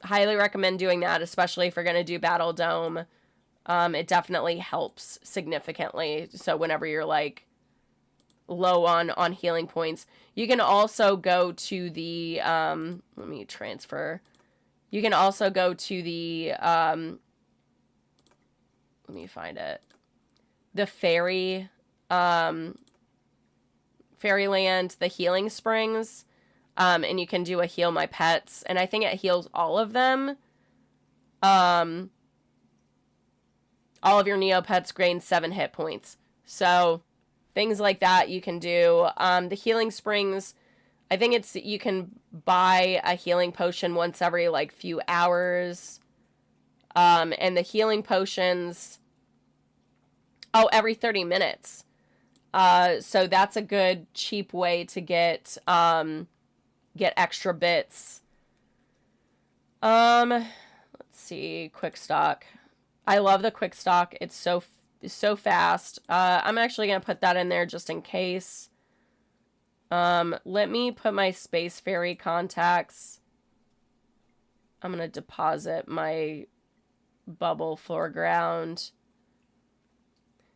highly recommend doing that, especially if you're going to do Battle Dome. It definitely helps significantly. So whenever you're like low on healing points, you can also go to the let me transfer. You can also go to the let me find it. The Fairyland, the healing springs. And you can do a heal my pets, and I think it heals all of them. All of your Neopets gain 7 hit points. So things like that you can do. The healing springs, I think it's, you can buy a healing potion once every like few hours. And the healing potions, every 30 minutes. So that's a good cheap way to get extra bits. Let's see, quick stock. I love the quick stock. It's so fast. I'm actually gonna put that in there just in case. Let me put my Space Fairy contacts. I'm gonna deposit my bubble foreground.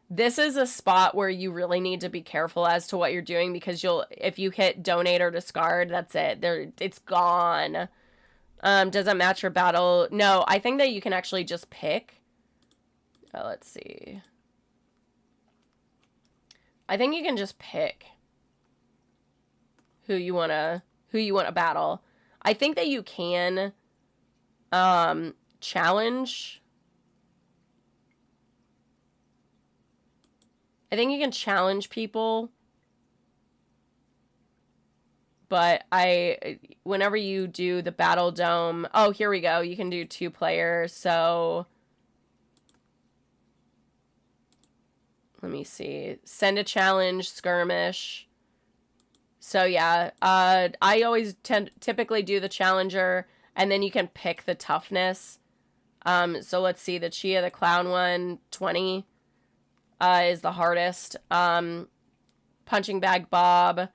This is a spot where you really need to be careful as to what you're doing, because if you hit donate or discard, that's it. It's gone. Doesn't match your battle. No, I think that you can actually just pick. Let's see. I think you can just pick who you wanna battle. I think that you can challenge. I think you can challenge people, but whenever you do the Battle Dome, here we go. You can do 2 players. So let me see. Send a challenge, skirmish. So yeah, I always typically do the challenger, and then you can pick the toughness. So let's see, the Chia the Clown one, 20. Is the hardest. Punching Bag Bob,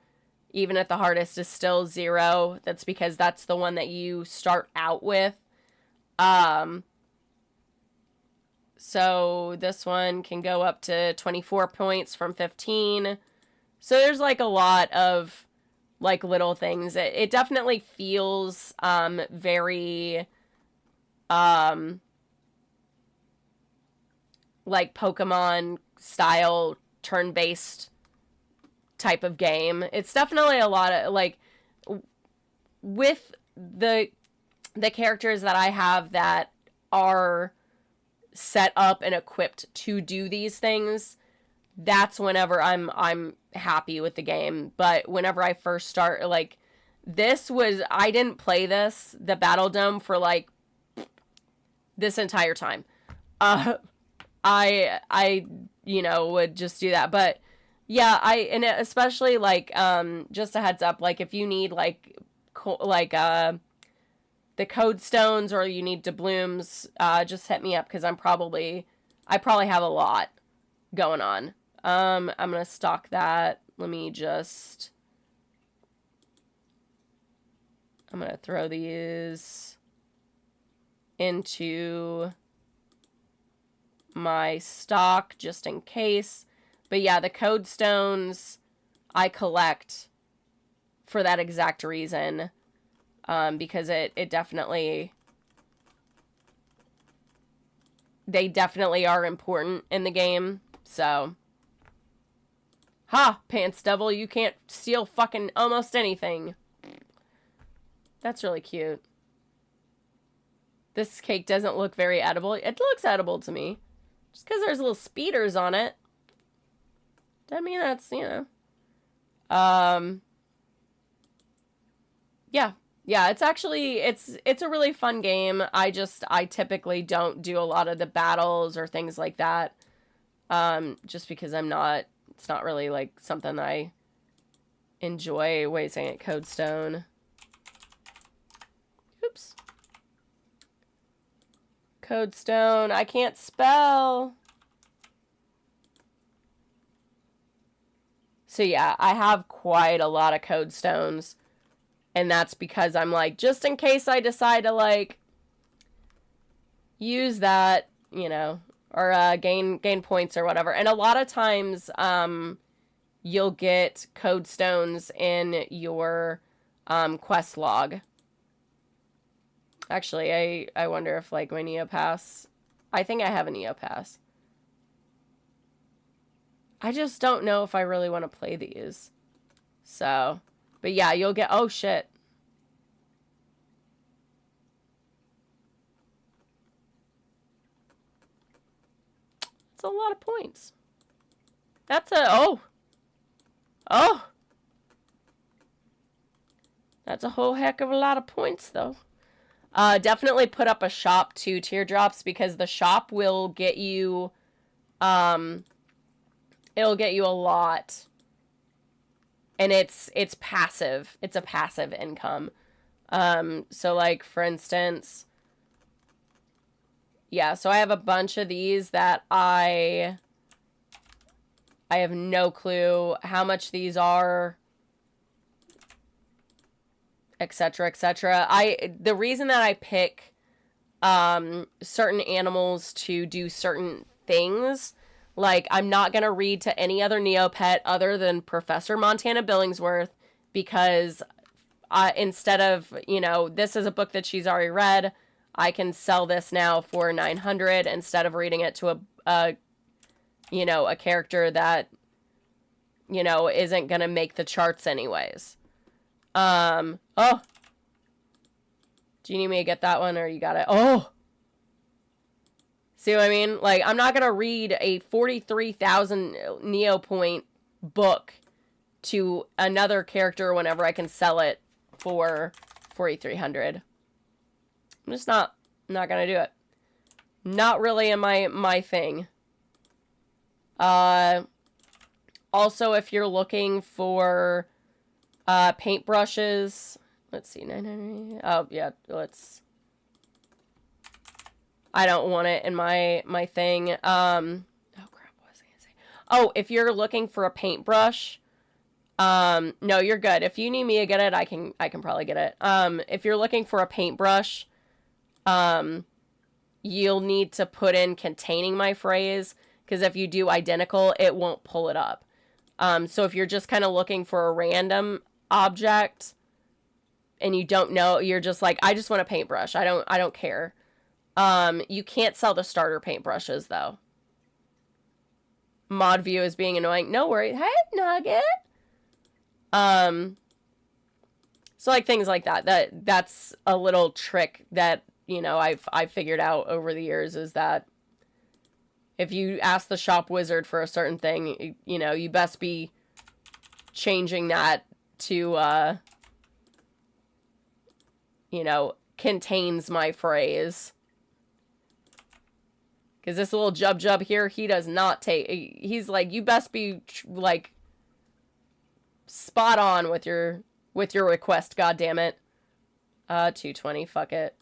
even at the hardest, is still 0. That's because that's the one that you start out with. So this one can go up to 24 points from 15. So there's like a lot of like little things. It definitely feels very like Pokemon style turn-based type of game. It's definitely a lot of like, with the characters that I have that are set up and equipped to do these things, that's whenever I'm happy with the game. But whenever I first start, like, I didn't play the Battle Dome for like this entire time. I would just do that. But yeah, and especially like, just a heads up, like if you need like the code stones, or you need doubloons, just hit me up, because I probably have a lot going on. I'm gonna stock that. I'm gonna throw these into my stock just in case. But yeah, the code stones I collect for that exact reason, because they definitely are important in the game. So, Pants Devil, you can't steal fucking almost anything. That's really cute. This cake doesn't look very edible. It looks edible to me. Just because there's little speeders on it. I mean, that's, yeah, it's actually, it's a really fun game. I typically don't do a lot of the battles or things like that. Just because it's not really like something I enjoy. Wait a second, Codestone. Oops. Codestone, I can't spell. So yeah, I have quite a lot of code stones, and that's because I'm like, just in case I decide to like use that, you know, or gain points or whatever. And a lot of times you'll get code stones in your quest log. Actually, I wonder if, like, my Neopass... I think I have a Neopass. I just don't know if I really want to play these. So, but yeah, you'll get... Oh, shit. That's a lot of points. That's a... Oh! Oh! That's a whole heck of a lot of points, though. Definitely put up a shop to teardrops, because the shop will get you, it'll get you a lot. And it's passive. It's a passive income. So like, for instance, yeah, so I have a bunch of these that I have no clue how much these are, etc., etc. The reason that I pick certain animals to do certain things, like, I'm not going to read to any other Neopet other than Professor Montana Billingsworth, because instead of, you know, this is a book that she's already read, I can sell this now for 900 instead of reading it to a you know, a character that, you know, isn't going to make the charts anyways. Oh. Do you need me to get that one, or you got it? Oh. See what I mean? Like, I'm not going to read a 43,000 Neopoint book to another character whenever I can sell it for 4,300. I'm just not going to do it. Not really in my thing. Also, if you're looking for paintbrushes, let's see, 900. Oh yeah, let's. I don't want it in my thing. Oh crap, what was I gonna say? Oh, if you're looking for a paintbrush, no, you're good. If you need me to get it, I can probably get it. If you're looking for a paintbrush, you'll need to put in containing my phrase, because if you do identical, it won't pull it up. So if you're just kind of looking for a random object and you don't know, you're just like, I just want a paintbrush. I don't care. You can't sell the starter paintbrushes though. Mod view is being annoying. No worries. Hey, Nugget. So like things like that's a little trick that, you know, I've figured out over the years, is that if you ask the shop wizard for a certain thing, you know, you best be changing that to, you know, contains my phrase. Because this little Jub here, he does not take... He's like, you best be, like, spot on with your request, goddammit. 220, fuck it.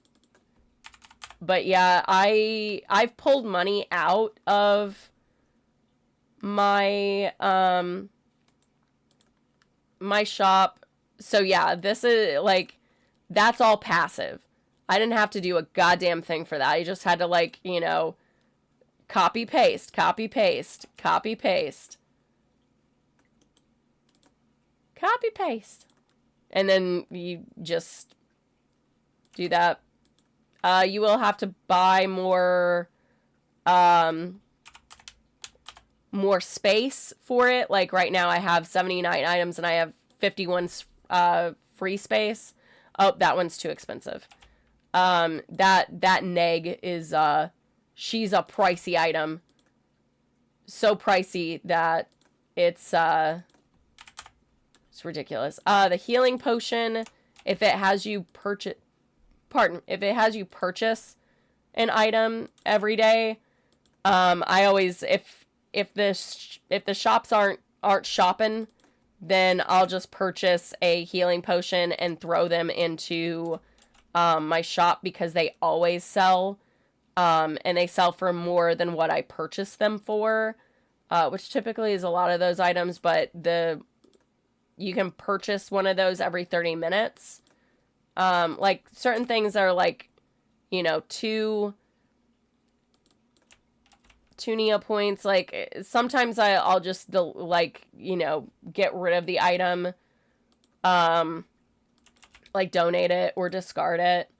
But yeah, I've pulled money out of my my shop. So yeah, this is like, that's all passive. I didn't have to do a goddamn thing for that. I just had to, like, you know, copy paste, copy paste, copy paste, copy paste, and then you just do that. You will have to buy more space for it. Like right now I have 79 items and I have 51 free space. Oh, that one's too expensive. That neg is, she's a pricey item. So pricey that it's ridiculous. The healing potion, if it has you purchase an item every day, I always, if the shops aren't shopping, then I'll just purchase a healing potion and throw them into my shop, because they always sell, and they sell for more than what I purchased them for, which typically is a lot of those items, but you can purchase one of those every 30 minutes. Like certain things are like, you know, 2 Tunia points, like, sometimes I'll just, like, you know, get rid of the item, like, donate it or discard it.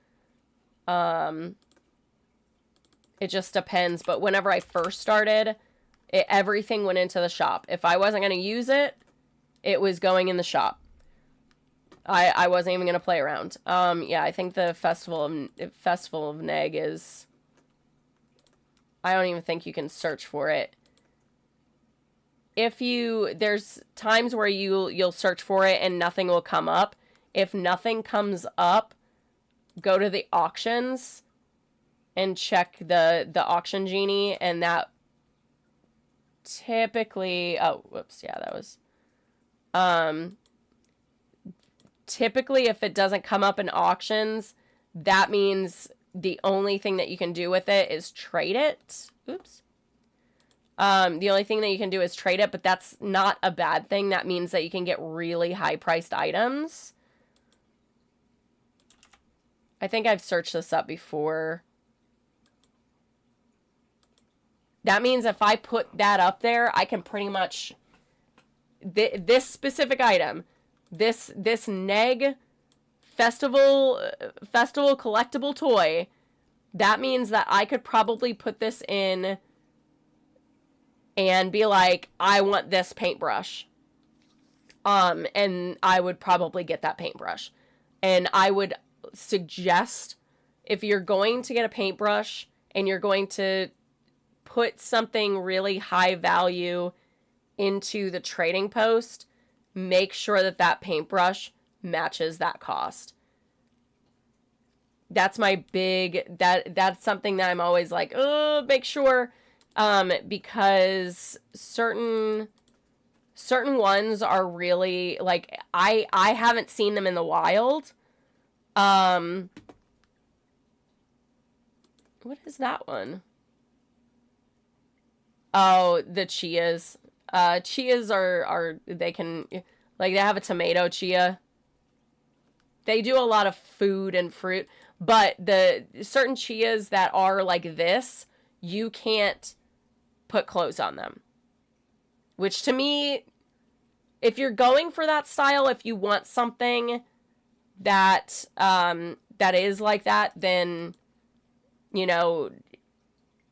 It just depends, but whenever I first started, everything went into the shop. If I wasn't going to use it, it was going in the shop. I wasn't even going to play around. Yeah, I think the Festival of Neg is... I don't even think you can search for it. There's times where you'll search for it and nothing will come up. If nothing comes up, go to the auctions and check the auction genie, and that typically... Oh, whoops, yeah, that was... Typically, if it doesn't come up in auctions, that means the only thing that you can do with it is trade it. Oops. The only thing that you can do is trade it, but that's not a bad thing. That means that you can get really high-priced items. I think I've searched this up before. That means if I put that up there, I can pretty much... this specific item... This Neg festival collectible toy, that means that I could probably put this in and be like, I want this paintbrush. And I would probably get that paintbrush. And I would suggest, if you're going to get a paintbrush and you're going to put something really high value into the trading post, make sure that that paintbrush matches that cost. That's my big... That's something that I'm always like, oh, make sure, because certain ones are really, like, I haven't seen them in the wild. What is that one? Oh, the chias. Chias are, they can, like, they have a tomato chia. They do a lot of food and fruit, but the certain chias that are like this, you can't put clothes on them. Which to me, if you're going for that style, if you want something that, that is like that, then, you know,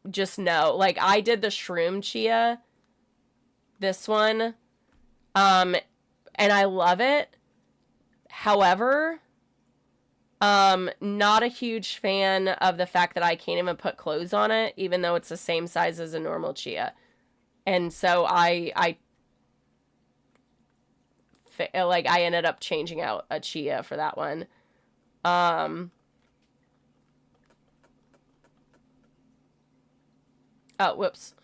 just know. Like, I did the shroom chia, this one, and I love it. However, not a huge fan of the fact that I can't even put clothes on it, even though it's the same size as a normal chia. And so I ended up changing out a chia for that one. Oh, whoops.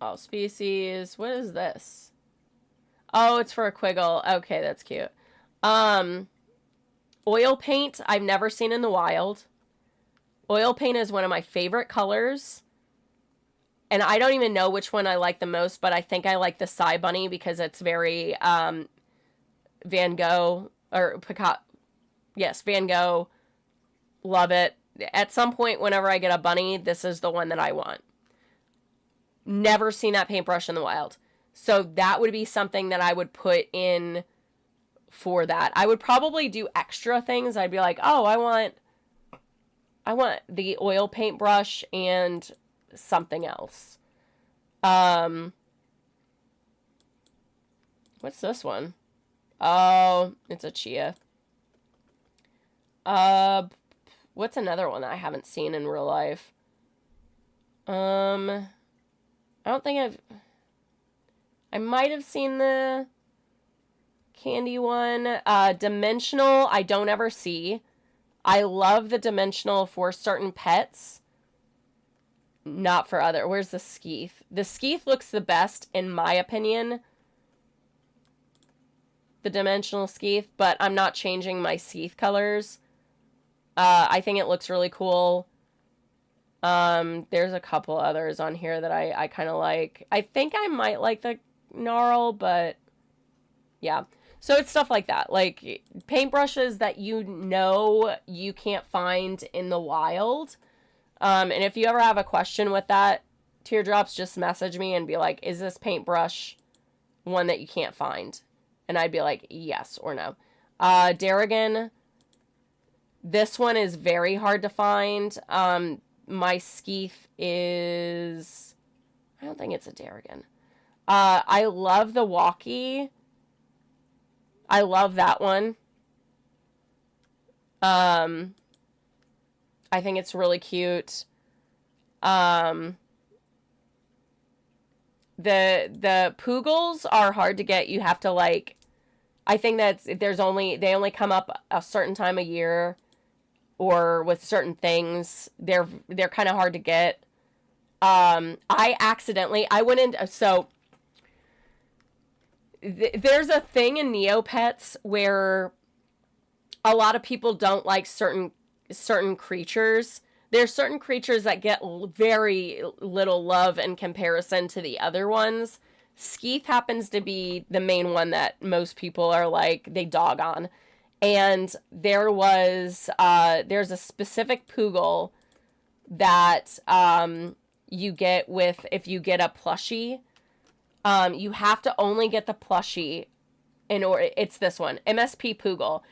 All species. What is this? Oh, it's for a Quiggle. Okay, that's cute. Oil paint, I've never seen in the wild. Oil paint is one of my favorite colors. And I don't even know which one I like the most, but I think I like the Psy Bunny because it's very Van Gogh, or Picasso. Yes, Van Gogh. Love it. At some point, whenever I get a bunny, this is the one that I want. Never seen that paintbrush in the wild. So that would be something that I would put in for that. I would probably do extra things. I'd be like, oh, I want the oil paintbrush and something else. What's this one? Oh, it's a chia. What's another one that I haven't seen in real life? I don't think I might have seen the candy one. Dimensional, I don't ever see. I love the dimensional for certain pets. Not for other. Where's the Skeeth? The Skeeth looks the best, in my opinion. The dimensional Skeeth, but I'm not changing my Skeeth colors. I think it looks really cool. There's a couple others on here that I kind of like. I think I might like the Gnarl, but yeah. So it's stuff like that. Like paintbrushes that you know you can't find in the wild. And if you ever have a question with that, teardrops, just message me and be like, is this paintbrush one that you can't find? And I'd be like, yes or no. Darrigan, this one is very hard to find. My Skeeth is, I don't think it's a Darrigan. I love the Walkie. I love that one. I think it's really cute. The Poogles are hard to get. You have to like, I think that they only come up a certain time of year, or with certain things. They're kind of hard to get. I went into, so there's a thing in Neopets where a lot of people don't like certain creatures. There's certain creatures that get very little love in comparison to the other ones. Skeeth happens to be the main one that most people are like, they dog on. And there's a specific Poogle that you get if you get a plushie. You have to only get the plushie in order. It's this one, MSP Poogle.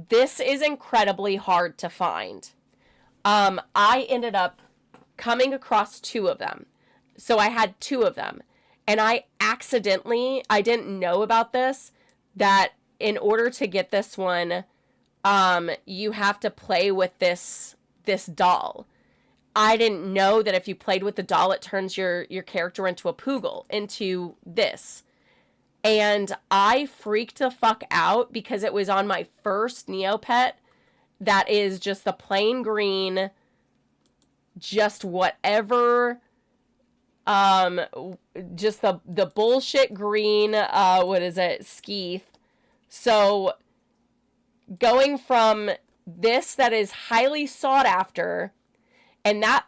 This is incredibly hard to find. I ended up coming across 2 of them. So I had 2 of them. And I didn't know about this, that in order to get this one, you have to play with this doll. I didn't know that if you played with the doll, it turns your character into a Poogle, into this. And I freaked the fuck out because it was on my first Neopet that is just the plain green, just whatever, just the bullshit green, what is it, Skeeth. So going from this that is highly sought after, and that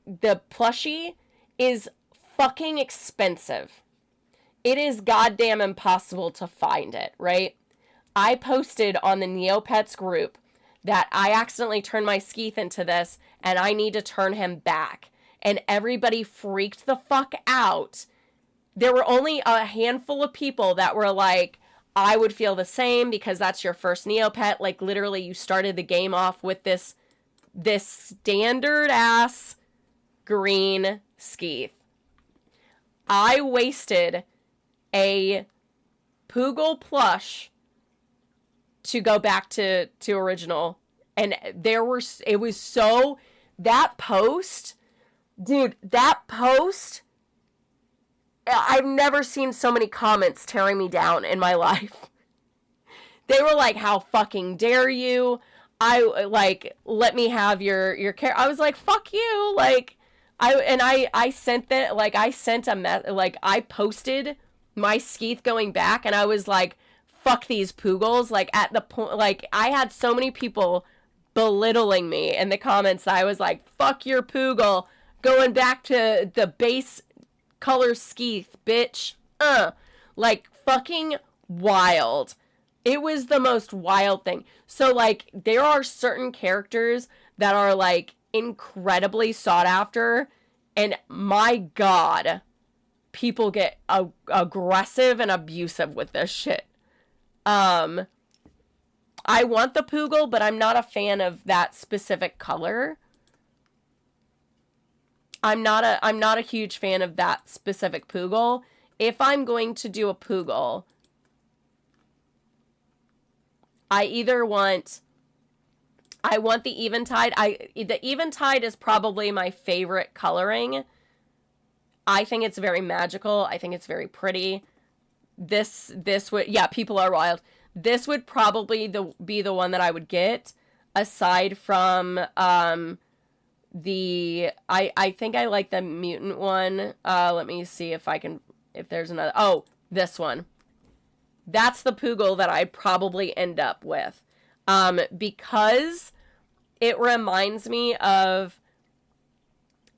the plushie is fucking expensive. It is goddamn impossible to find it, right? I posted on the Neopets group that I accidentally turned my Skeeth into this, and I need to turn him back. And everybody freaked the fuck out. There were only a handful of people that were like, I would feel the same because that's your first Neopet. Like, literally, you started the game off with this standard-ass green Skeeth. I wasted a Poogle plush to go back to original. And that post, dude, I've never seen so many comments tearing me down in my life. They were like, how fucking dare you? Let me have your character. I was like, fuck you. Like, I sent that, like, I posted my Skeeth going back, and I was like, fuck these Poogles. Like, at the point, like, I had so many people belittling me in the comments. I was like, fuck your Poogle, going back to the base color Skeeth, bitch. Like, fucking wild. It was the most wild thing. So, like, there are certain characters that are, like, incredibly sought after, and my god, people get aggressive and abusive with this shit. I want the Poogle, but I'm not a fan of that specific color. I'm not a huge fan of that specific Poogle. If I'm going to do a Poogle, I want the Eventide. The Eventide is probably my favorite coloring. I think it's very magical. I think it's very pretty. This would, yeah, people are wild. This would probably be the one that I would get, aside from I think I like the mutant one. Let me see if there's another. Oh, this one. That's the Poogle that I'd probably end up with. Because it reminds me of,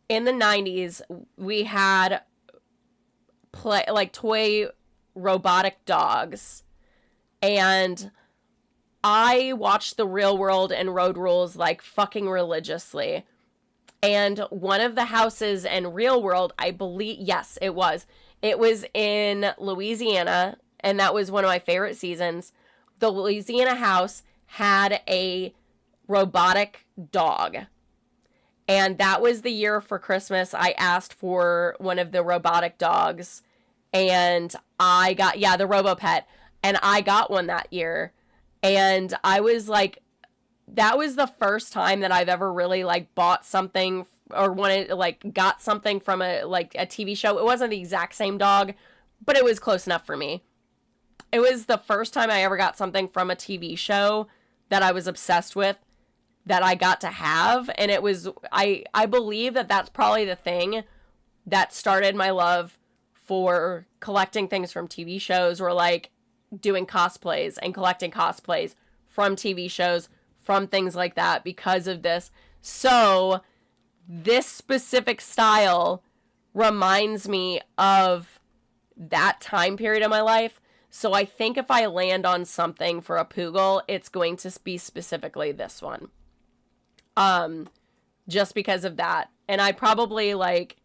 in the 90s, we had toy robotic dogs. And I watched The Real World and Road Rules like fucking religiously. And one of the houses in Real World, I believe, yes, it was. It was in Louisiana, and that was one of my favorite seasons. The Louisiana house had a robotic dog. And that was the year for Christmas I asked for one of the robotic dogs. And I got, yeah, the RoboPet. And I got one that year. And I was like, that was the first time that I've ever really like bought something or wanted like got something from a TV show. It wasn't the exact same dog, but it was close enough for me. It was the first time I ever got something from a TV show that I was obsessed with that I got to have, and it was I believe that that's probably the thing that started my love for collecting things from TV shows, or like doing cosplays and collecting cosplays from TV shows, from things like that, because of this. So this specific style reminds me of that time period of my life. So I think if I land on something for a Poogle, it's going to be specifically this one. Just because of that. And I probably like,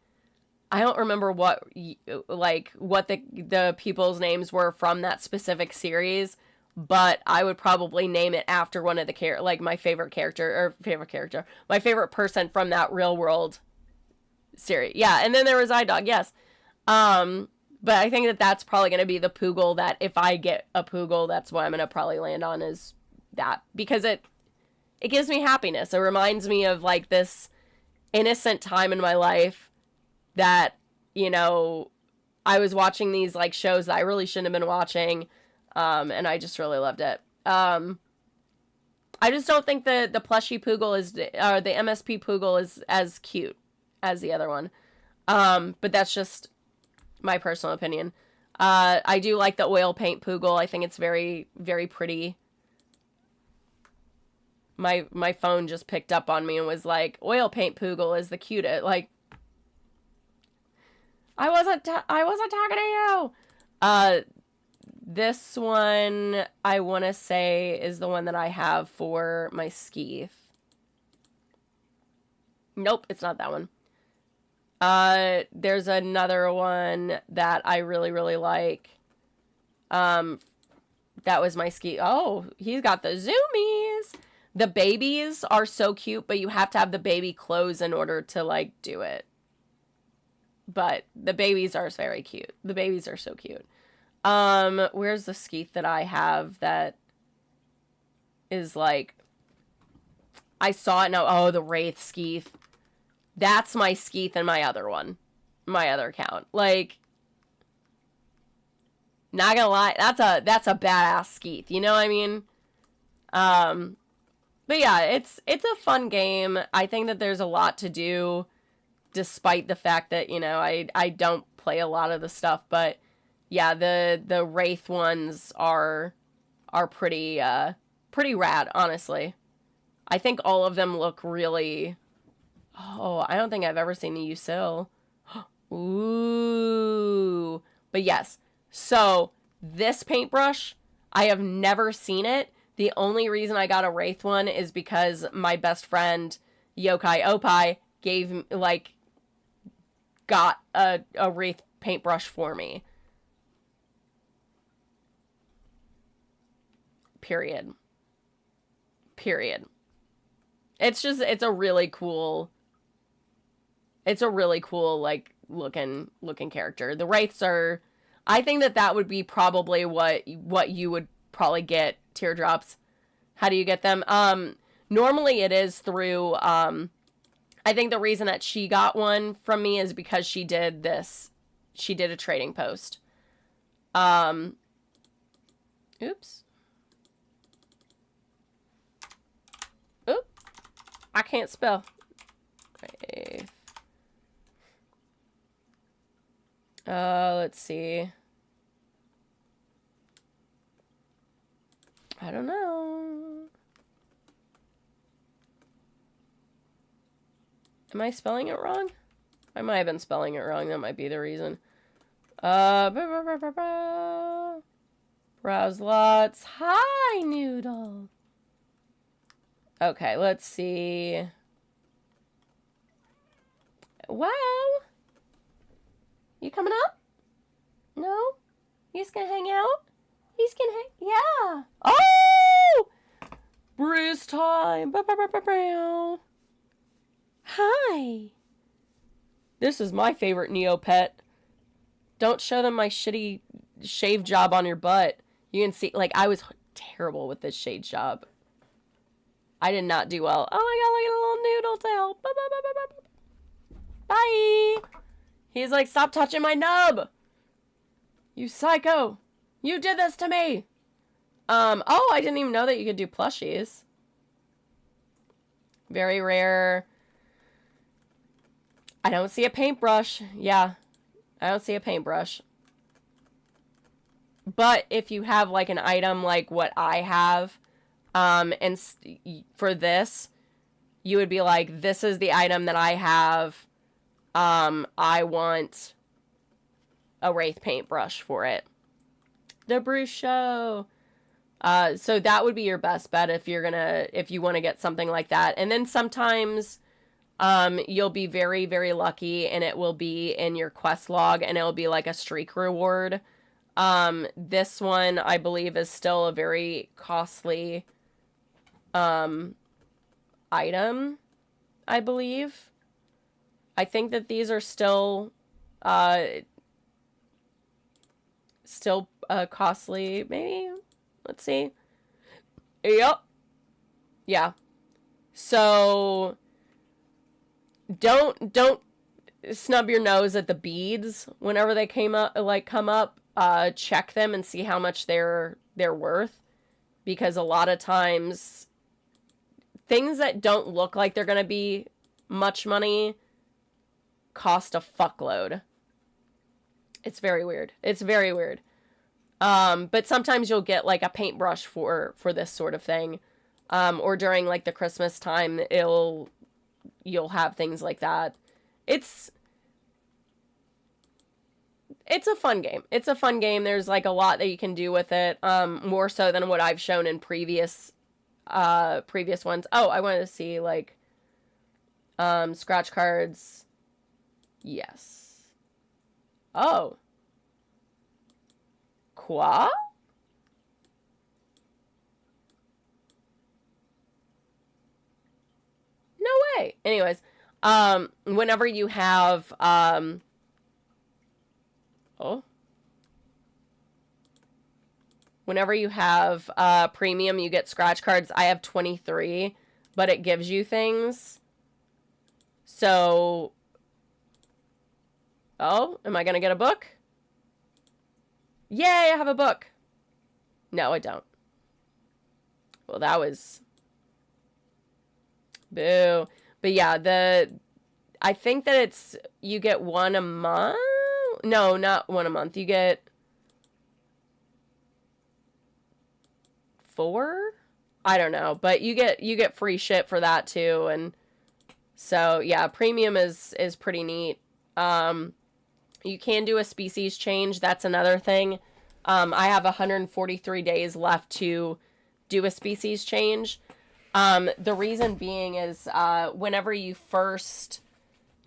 I don't remember what the people's names were from that specific series, but I would probably name it after one of the my favorite person from that Real World series. Yeah, and then there was iDog, yes. But I think that that's probably going to be the Poogle that if I get a Poogle, that's what I'm going to probably land on, is that, because it gives me happiness. It reminds me of like this innocent time in my life that, you know, I was watching these like shows that I really shouldn't have been watching. And I just really loved it. I just don't think the plushie Poogle is, the MSP Poogle is as cute as the other one. But that's just my personal opinion. I do like the oil paint Poogle. I think it's very, very pretty. My phone just picked up on me and was like, oil paint Poogle is the cutest. Like, I wasn't talking to you. This one, I want to say, is the one that I have for my Skeeth. Nope, it's not that one. There's another one that I really, really like. That was my Skeeth. Oh, he's got the zoomies. The babies are so cute, but you have to have the baby clothes in order to, like, do it. But the babies are very cute. The babies are so cute. Where's the Skeeth that I have that is, like... I saw it now. Oh, the Wraith Skeeth. That's my Skeeth and my other one. My other account. Like... Not gonna lie, that's a badass Skeeth. You know what I mean? But yeah, it's a fun game. I think that there's a lot to do, despite the fact that, you know, I don't play a lot of the stuff. But yeah, the Wraith ones are pretty rad, honestly. I think all of them look really... Oh, I don't think I've ever seen the Usil. Ooh. But yes, so this paintbrush, I have never seen it. The only reason I got a Wraith one is because my best friend, Yokai Opai, got a Wraith paintbrush for me. Period. It's a really cool, like, looking character. The Wraiths are, I think that would be probably what you would probably get. Teardrops. How do you get them? Normally it is through, I think the reason that she got one from me is because she did a trading post. Oops. Oop. I can't spell. Let's see. I don't know. Am I spelling it wrong? I might have been spelling it wrong. That might be the reason. Browse lots. Hi, Noodle. Okay, let's see. Wow. You coming up? No? You just gonna hang out? He's gonna hang... Yeah. Oh! Bruce time. Hi. This is my favorite Neopet. Don't show them my shitty shave job on your butt. You can see, like, I was terrible with this shade job. I did not do well. Oh my god, look at a little noodle tail. Bye. He's like, stop touching my nub. You psycho. You did this to me. Oh, I didn't even know that you could do plushies. Very rare. I don't see a paintbrush. Yeah, I don't see a paintbrush. But if you have like an item like what I have, and for this, you would be like, this is the item that I have. I want a Wraith paintbrush for it. The Bruce Show. So that would be your best bet if you want to get something like that. And then sometimes, you'll be very, very lucky and it will be in your quest log and it'll be like a streak reward. This one I believe is still a very costly, item, I believe. I think that these are still costly, maybe. Let's see. Yep. Yeah. So don't snub your nose at the beads whenever they come up. Check them and see how much they're worth, because a lot of times things that don't look like they're gonna be much money cost a fuckload. It's very weird. It's very weird. But sometimes you'll get like a paintbrush for this sort of thing. Or during like the Christmas time, you'll have things like that. It's a fun game. It's a fun game. There's like a lot that you can do with it. More so than what I've shown in previous ones. Oh, I wanted to see like, scratch cards. Yes. Oh. Qua? No way. Anyways, whenever you have, whenever you have, premium, you get scratch cards. I have 23, but it gives you things. So, oh, am I gonna get a book? Yay, I have a book. No, I don't. Well, that was... Boo. But yeah, I think that it's... You get one a month? No, not one a month. You get... 4? I don't know. But you get free shit for that too. And so, yeah, premium is pretty neat. You can do a species change. That's another thing. I have 143 days left to do a species change. The reason being is whenever they first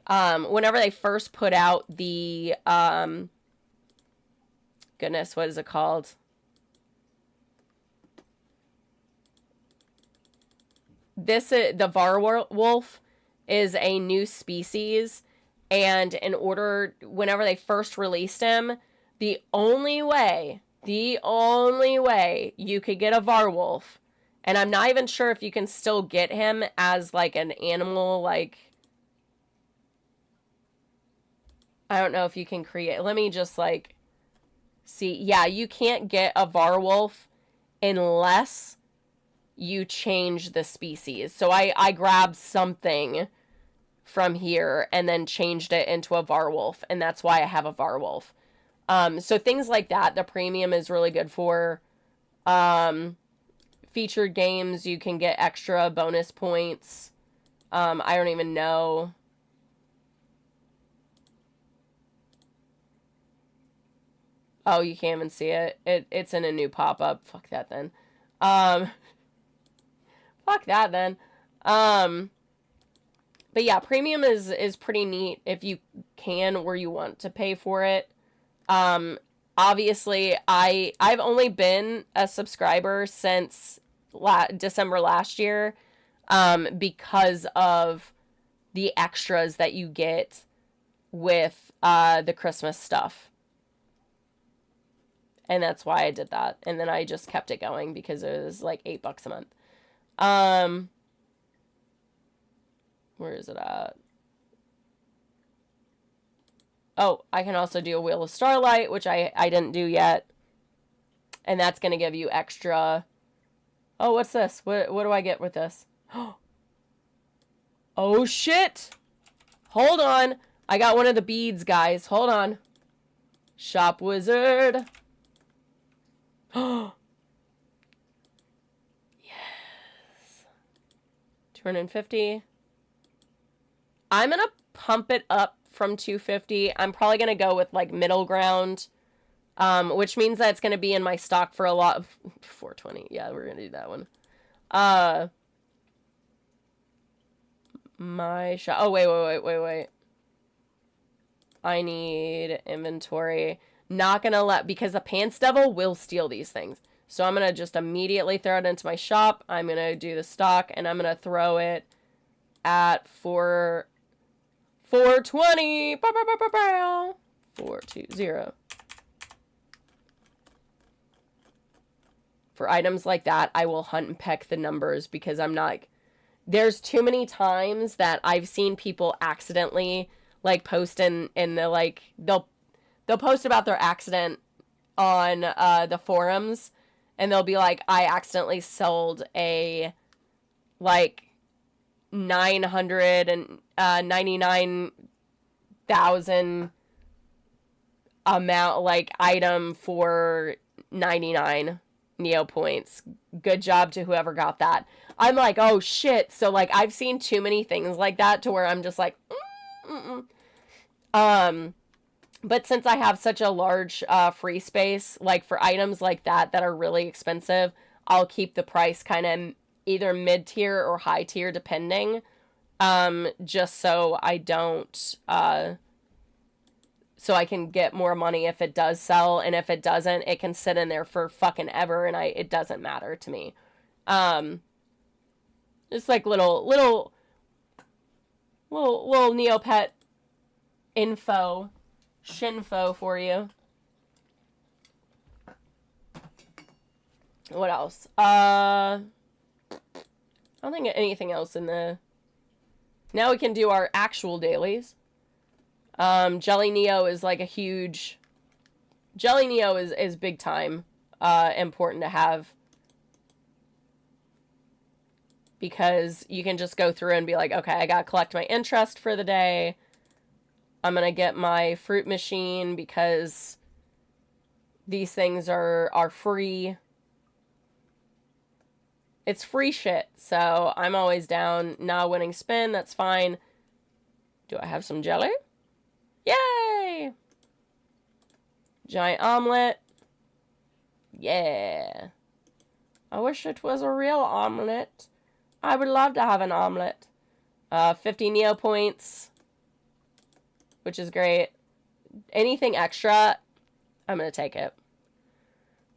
put out the goodness, what is it called? The Varwolf is a new species. And whenever they first released him, the only way you could get a Varwolf, and I'm not even sure if you can still get him as, like, an animal, like, I don't know if you can create, let me just, like, see, yeah, you can't get a Varwolf unless you change the species. So I grabbed something from here and then changed it into a Varwolf, and that's why I have a Varwolf. So things like that, the premium is really good for. Featured games, you can get extra bonus points. I don't even know. Oh, you can't even see it. It's in a new pop-up. Fuck that then. Fuck that then. But yeah, premium is pretty neat if you can or you want to pay for it. Obviously, I've only been a subscriber since December last year, because of the extras that you get with the Christmas stuff. And that's why I did that. And then I just kept it going because it was like $8 a month. Where is it at? Oh, I can also do a Wheel of Starlight, which I didn't do yet. And that's going to give you extra... Oh, what's this? What do I get with this? Oh, shit! Hold on. I got one of the beads, guys. Hold on. Shop Wizard. Yes. 250. I'm going to pump it up from 250. I'm probably going to go with like middle ground, which means that it's going to be in my stock for a lot of 420. Yeah, we're going to do that one. My shop. Oh, wait. I need inventory. Not going to let, because the Pants Devil will steal these things. So I'm going to just immediately throw it into my shop. I'm going to do the stock, and I'm going to throw it at 420. 420. For items like that, I will hunt and peck the numbers because I'm not... There's too many times that I've seen people accidentally like post in the like they'll post about their accident on the forums, and they'll be like, I accidentally sold a like 999,000 amount like item for 99 Neo points. Good job to whoever got that. I'm like, oh shit. So like I've seen too many things like that to where I'm just like, but since I have such a large free space, like for items like that are really expensive, I'll keep the price kind of either mid-tier or high-tier depending, just so I don't, so I can get more money if it does sell, and if it doesn't, it can sit in there for fucking ever, and it doesn't matter to me. Just like little Neopet info, shinfo for you. What else? I don't think anything else in the... Now we can do our actual dailies. Jelly Neo is like a huge... Jelly Neo is big time important to have. Because you can just go through and be like, okay, I gotta collect my interest for the day. I'm gonna get my fruit machine because these things are free. It's free shit, so I'm always down. Not winning spin, that's fine. Do I have some jelly? Yay! Giant omelet. Yeah. I wish it was a real omelet. I would love to have an omelet. 50 Neo points, which is great. Anything extra, I'm going to take it.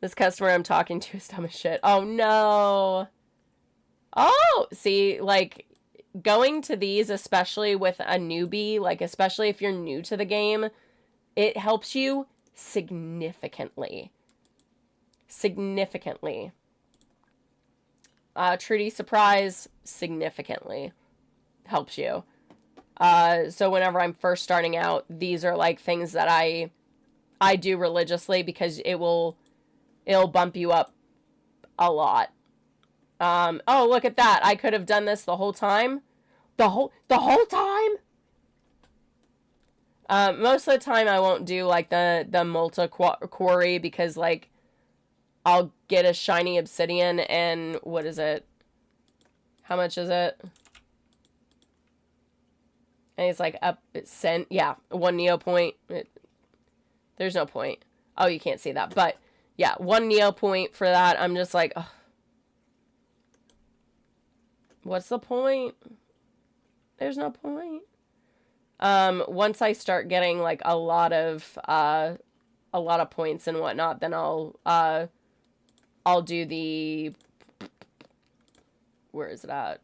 This customer I'm talking to is dumb as shit. Oh, no. Oh, see, like, going to these, especially with a newbie, like, especially if you're new to the game, it helps you significantly. Significantly. Trudy Surprise significantly helps you. So whenever I'm first starting out, these are like things that I do religiously because it'll bump you up a lot. Oh, look at that. I could have done this the whole time. The whole time? Most of the time I won't do like the multi quarry because like I'll get a shiny obsidian and what is it? How much is it? And it's like up cent. Yeah, 1 Neo point. There's no point. Oh, you can't see that. But yeah, 1 Neo point for that. I'm just like, ugh. What's the point? There's no point. Once I start getting like a lot of points and whatnot, then I'll do the, where is it at?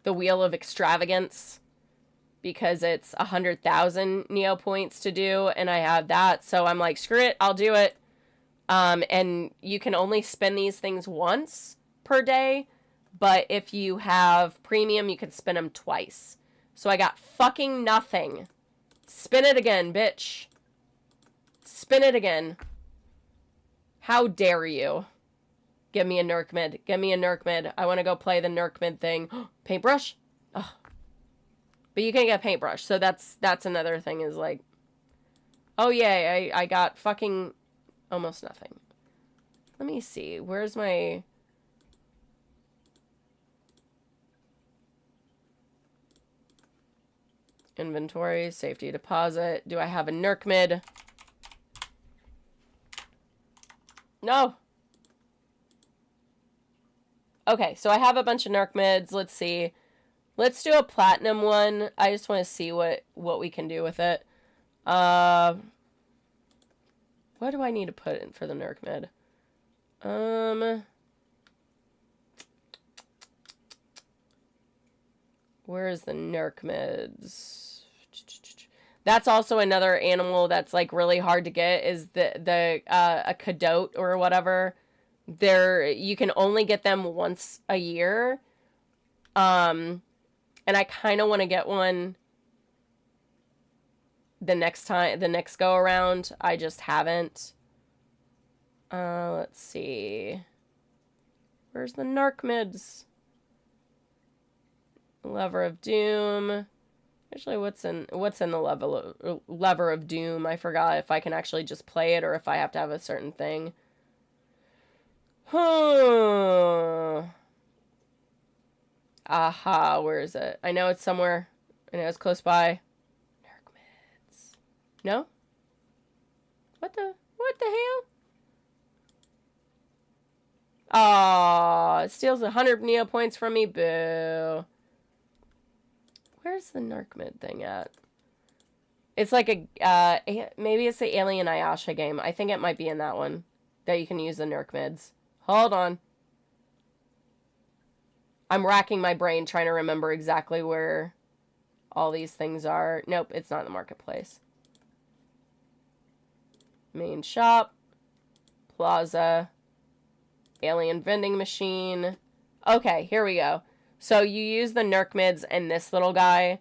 The Wheel of Extravagance, because it's 100,000 Neo points to do, and I have that, so I'm like, screw it, I'll do it. And you can only spin these things once per day, but if you have premium, you can spin them twice. So I got fucking nothing. Spin it again, bitch. Spin it again. How dare you? Give me a Nerk mid. Give me a Nerk mid. I want to go play the Nerk mid thing. Paintbrush? Ugh. But you can get paintbrush, so that's another thing is like, oh yay, I got fucking almost nothing. Let me see. Where's my... inventory, safety deposit. Do I have a Nerk mid? No. Okay, so I have a bunch of Nerk mids. Let's see. Let's do a platinum one. I just want to see what we can do with it. What do I need to put in for the Nerk mid? Where is the Nerk mids? That's also another animal that's like really hard to get, is a cadote or whatever. You can only get them once a year. And I kind of want to get one the next go around. I just haven't. Let's see. Where's the Narc mids? Lever of Doom. Actually, what's in the Lever of Doom? I forgot if I can actually just play it or if I have to have a certain thing. Aha, where is it? I know it's somewhere. I know it's close by. Nerk mids. No? What the hell? Aw, it steals 100 Neo points from me. Boo. Where's the Nerk mid thing at? It's like maybe it's the Alien Ayasha game. I think it might be in that one that you can use the Nerk mids. Hold on. I'm racking my brain trying to remember exactly where all these things are. Nope, it's not in the marketplace. Main shop. Plaza. Alien vending machine. Okay, here we go. So you use the Nerk mids and this little guy.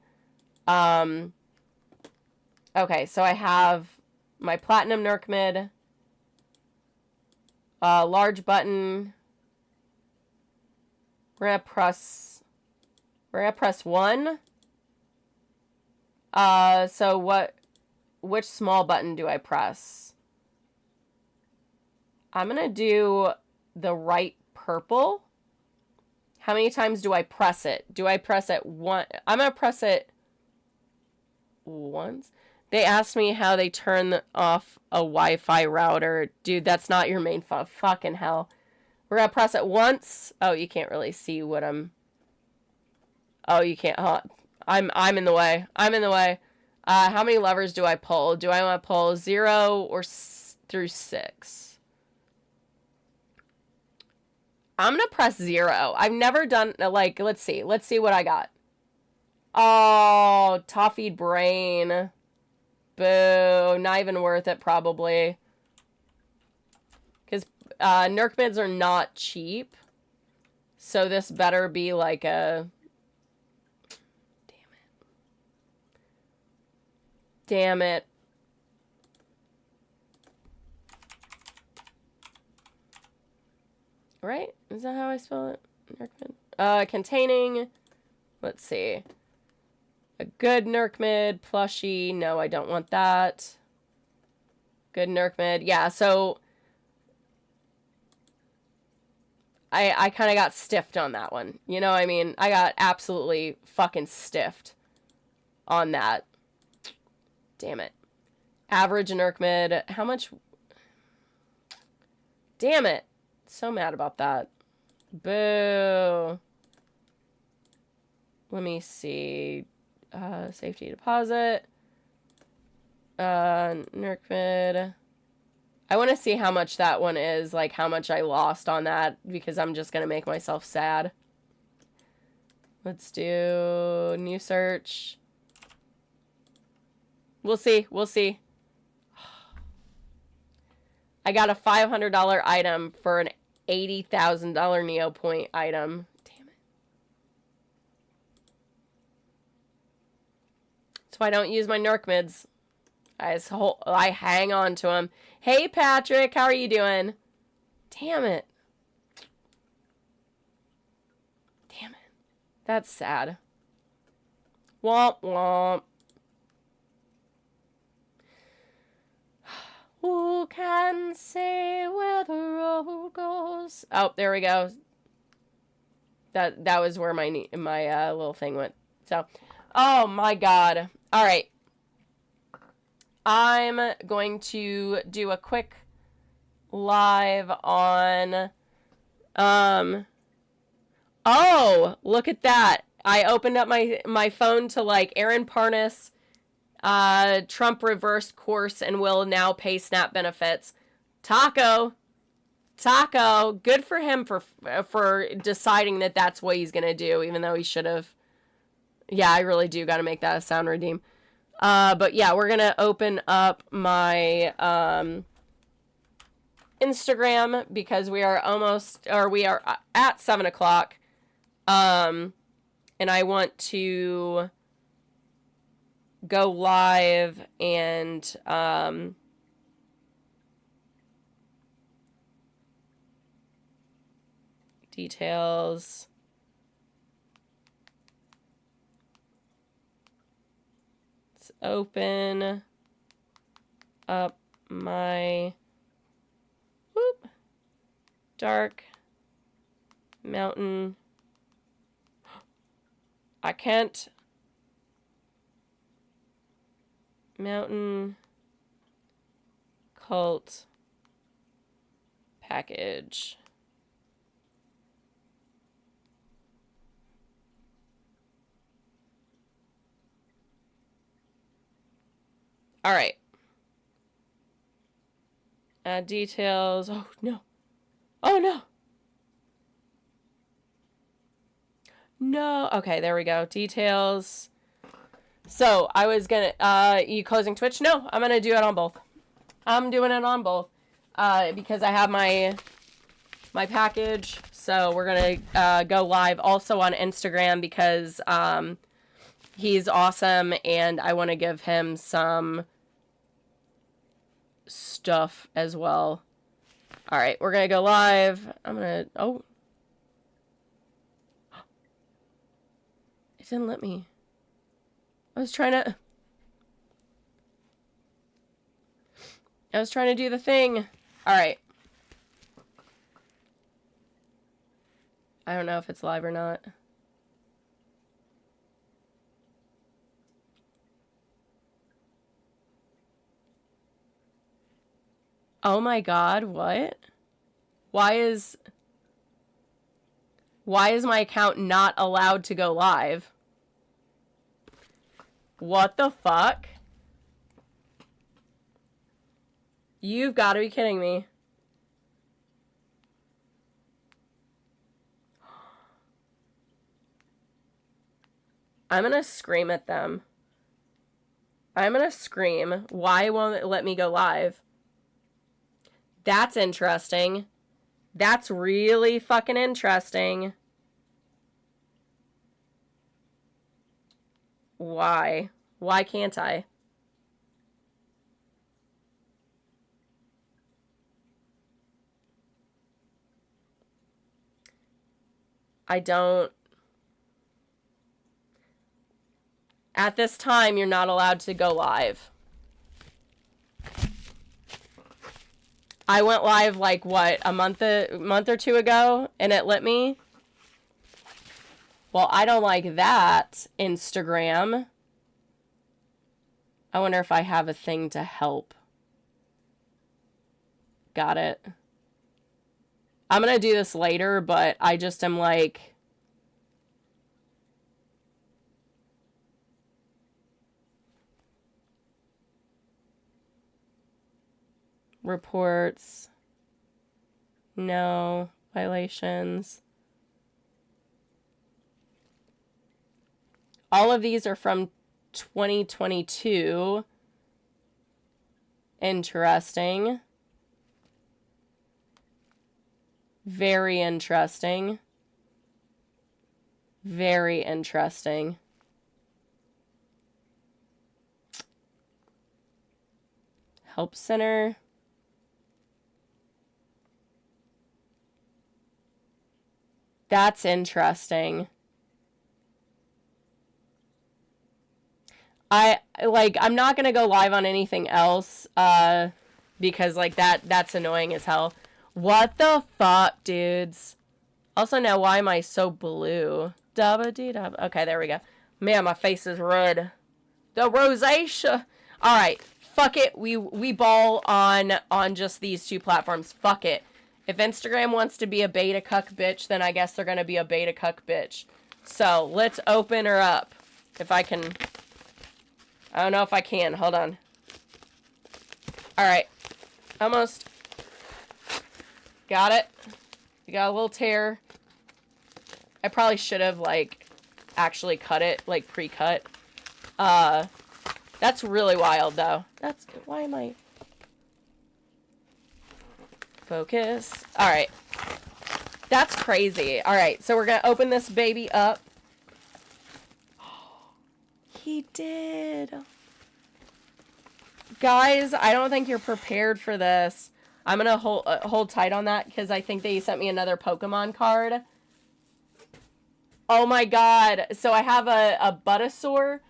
Okay, so I have my platinum Nerk mid. Large button. We're gonna press 1. So which small button do I press? I'm gonna do the right purple. How many times do I press it? Do I press it one? I'm gonna press it once. They asked me how they turn off a Wi-Fi router. Dude, that's not your main phone. Fucking hell. We're gonna press it once. Oh, you can't really see what I'm... Oh, you can't... Huh. I'm in the way. I'm in the way. How many levers do I pull? Do I want to pull 0 or through 6? I'm gonna press 0. I've never done... Like, let's see. Let's see what I got. Oh, Toffeed Brain. Boo. Not even worth it, probably. Because Nerk mids are not cheap. So this better be like a... Damn it. Right? Is that how I spell it? Nerk mid. Containing... Let's see. A good Nerk mid, plushie. No, I don't want that. Good Nerk mid. Yeah, so... I kind of got stiffed on that one. You know what I mean? I got absolutely fucking stiffed on that. Damn it. Average Nerk mid. How much... Damn it. So mad about that. Boo. Let me see. Safety deposit. Nerkvid. I want to see how much that one is, like how much I lost on that, because I'm just going to make myself sad. Let's do new search. We'll see. We'll see. I got a $500 item for an $80,000 Neopoint item. Damn it. So I don't use my Nerk mids. I hang on to them. Hey, Patrick, how are you doing? Damn it. Damn it. That's sad. Womp womp. Who can say where the road goes? Oh, there we go. That was where my little thing went. So, oh my God. All right. I'm going to do a quick live on, oh, look at that. I opened up my phone to like Aaron Parnas, Trump reversed course and will now pay SNAP benefits. Taco, good for him for deciding that that's what he's going to do, even though he should have. Yeah, I really do got to make that a sound redeem. But yeah, we're going to open up my Instagram because we are at 7 o'clock. And I want to go live and details. Let's open up my dark mountain. I can't. Mountain cult package. All right. Add details. Oh, no. Oh, no. No. Okay, there we go. Details. So, I was going to, you closing Twitch? No, I'm going to do it on both. I'm doing it on both because I have my package. So, we're going to go live also on Instagram because he's awesome and I want to give him some stuff as well. All right, we're going to go live. I'm going to, oh. It didn't let me. I was trying to do the thing. All right. I don't know if it's live or not. Oh my God, what? Why is my account not allowed to go live? What the fuck? You've got to be kidding me. I'm gonna scream at them. I'm gonna scream. Why won't it let me go live? That's interesting. That's really fucking interesting. Why? Why can't I? I don't. At this time, you're not allowed to go live. I went live like what, a month or two ago, and it let me. Well, I don't like that, Instagram. I wonder if I have a thing to help. Got it. I'm gonna do this later, but I just am like... Reports. No. Violations. All of these are from 2022. Interesting. Very interesting. Very interesting. Help Center. That's interesting. I'm not gonna go live on anything else, because, like, that's annoying as hell. What the fuck, dudes? Also, now, why am I so blue? Dubba-dee-dub. Okay, there we go. Man, my face is red. The rosacea. Alright, fuck it. We ball on just these two platforms. Fuck it. If Instagram wants to be a beta cuck bitch, then I guess they're gonna be a beta cuck bitch. So, let's open her up. If I can... I don't know if I can. Hold on. Alright. Almost. Got it. You got a little tear. I probably should have, like, actually cut it, like, pre-cut. That's really wild, though. That's... Why am I... Focus. Alright. That's crazy. Alright, so we're gonna open this baby up. He did. Guys, I don't think you're prepared for this. I'm gonna hold tight on that because I think they sent me another Pokemon card. Oh my god. So I have a Bulbasaur.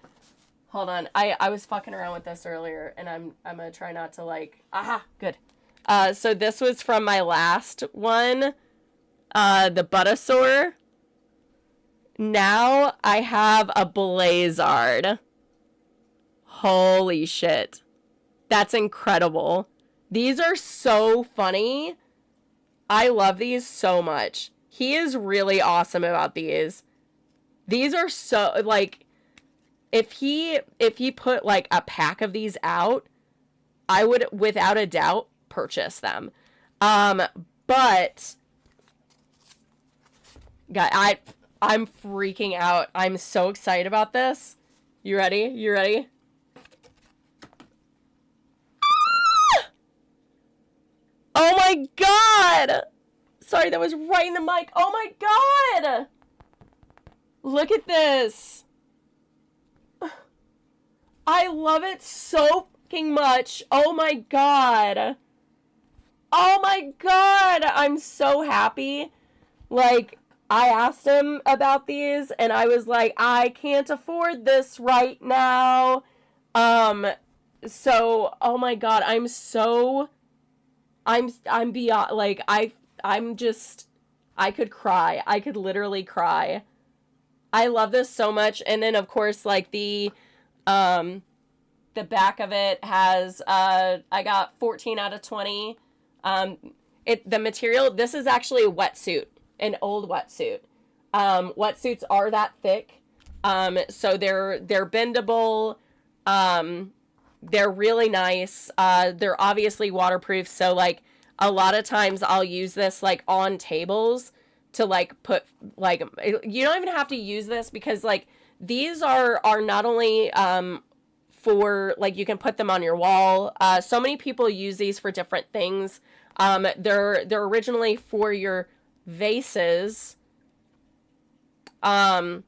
Hold on. I was fucking around with this earlier and I'm gonna try not to, like... Aha! Good. So this was from my last one. The Bulbasaur. Now I have a Blazard. Holy shit. That's incredible. These are so funny. I love these so much. He is really awesome about these. These are so, like, if he put, like, a pack of these out, I would, without a doubt, purchase them. But, God, I'm freaking out. I'm so excited about this. You ready? You ready? Oh my god! Sorry, that was right in the mic. Oh my god! Look at this. I love it so fucking much. Oh my god. Oh my god! I'm so happy. Like... I asked him about these, and I was like, I can't afford this right now. So, oh my god, I'm beyond, like, I'm just, I could cry. I could literally cry. I love this so much, and then, of course, like, the back of it has, I got 14 out of 20. The material, this is actually a wetsuit. An old wetsuit. Wetsuits are that thick. So they're bendable. They're really nice. They're obviously waterproof. So, like, a lot of times I'll use this, like, on tables to, like, put, like, you don't even have to use this because, like, these are not only, for, like, you can put them on your wall. So many people use these for different things. They're originally for your vases, but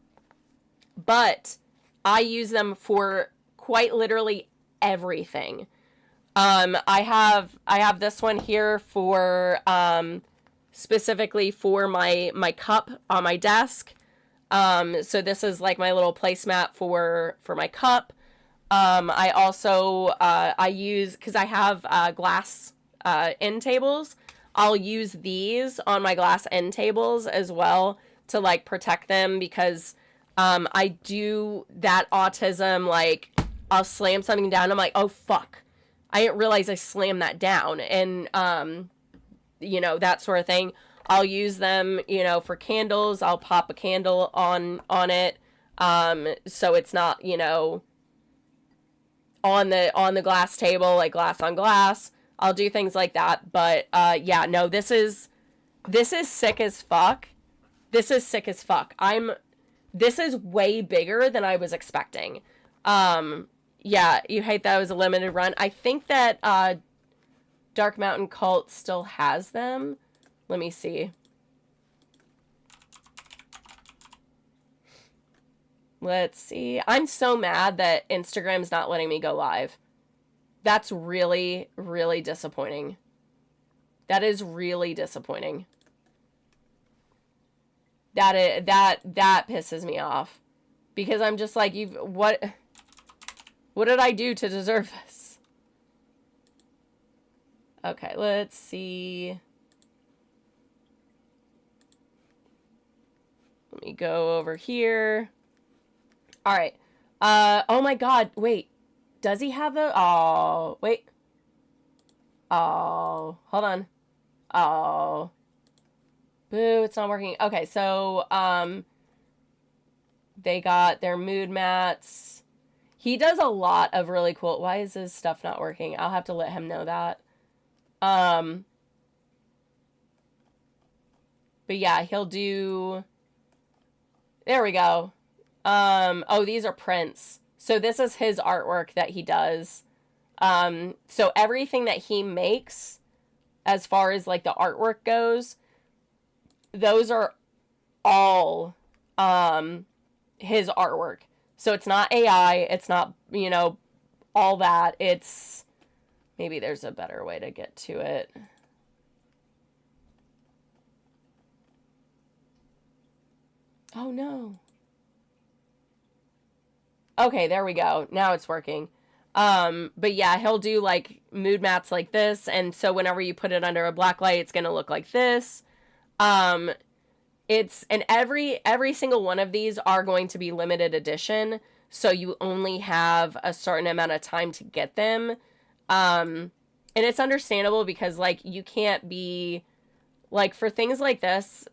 I use them for quite literally everything. I have this one here for specifically for my cup on my desk. So this is like my little placemat for my cup. I also I use, because I have glass end tables. I'll use these on my glass end tables as well to, like, protect them because I do that autism, like, I'll slam something down. I'm like, oh, fuck. I didn't realize I slammed that down. And, you know, that sort of thing. I'll use them, you know, for candles. I'll pop a candle on it. So it's not, you know, on the glass table, like glass on glass. I'll do things like that. But yeah, no, this is sick as fuck. This is sick as fuck. This is way bigger than I was expecting. Yeah, you hate that it was a limited run. I think that Dark Mountain Cult still has them. Let me see. Let's see. I'm so mad that Instagram's not letting me go live. That's really, really disappointing. That is really disappointing. That pisses me off. Because I'm just like, what did I do to deserve this? Okay, let's see. Let me go over here. All right. Oh my God. Wait. Does he have a... Oh, wait. Oh, hold on. Oh. Boo, it's not working. Okay, so, they got their mood mats. He does a lot of really cool... Why is his stuff not working? I'll have to let him know that. But yeah, he'll do... There we go. Oh, these are prints. So this is his artwork that he does. So everything that he makes, as far as like the artwork goes, those are all his artwork. So it's not AI, it's not, you know, all that. It's, maybe there's a better way to get to it. Oh no. Okay, there we go. Now it's working. But yeah, he'll do like mood mats like this, and so whenever you put it under a black light, it's gonna look like this. It's, and every single one of these are going to be limited edition, so you only have a certain amount of time to get them. And it's understandable because like you can't be like, for things like this,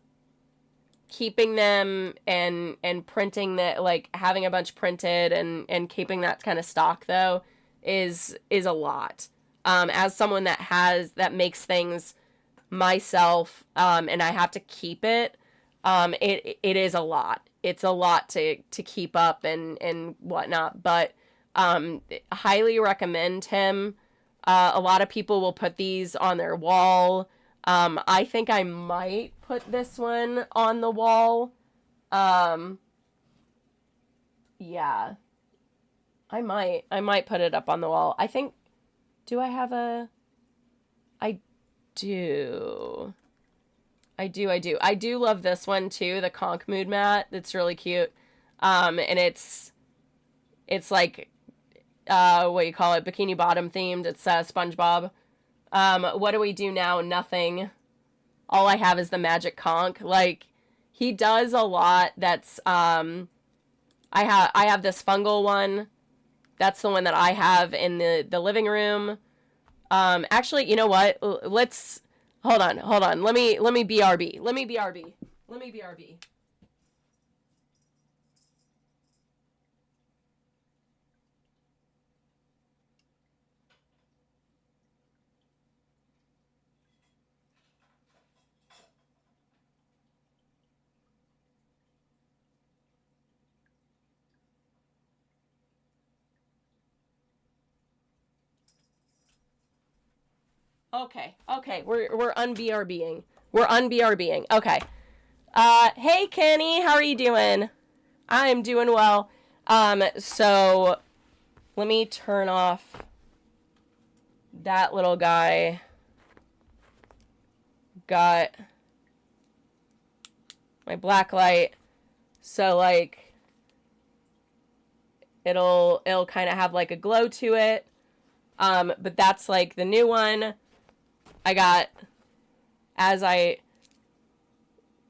keeping them and printing that, like having a bunch printed and keeping that kind of stock though is a lot. As someone that makes things myself, and I have to keep it, it is a lot. It's a lot to keep up and whatnot, but highly recommend him. A lot of people will put these on their wall. I think I might put this one on the wall. Yeah. I might put it up on the wall. I think, do I have a... I do. I do love this one too, the conch mood mat. It's really cute. And it's like, what you call it, Bikini Bottom themed. It's SpongeBob. What do we do now? Nothing. All I have is the magic conch. Like, he does a lot. That's, I have this fungal one. That's the one that I have in the living room. Actually, you know what? Let's, hold on. Let me BRB. Let me BRB. Okay, we're un-BRBing. We're un-BRBing. Okay. Hey Kenny, how are you doing? I'm doing well. So let me turn off that little guy. Got my black light. So like it'll kind of have like a glow to it. But that's like the new one. I got, as I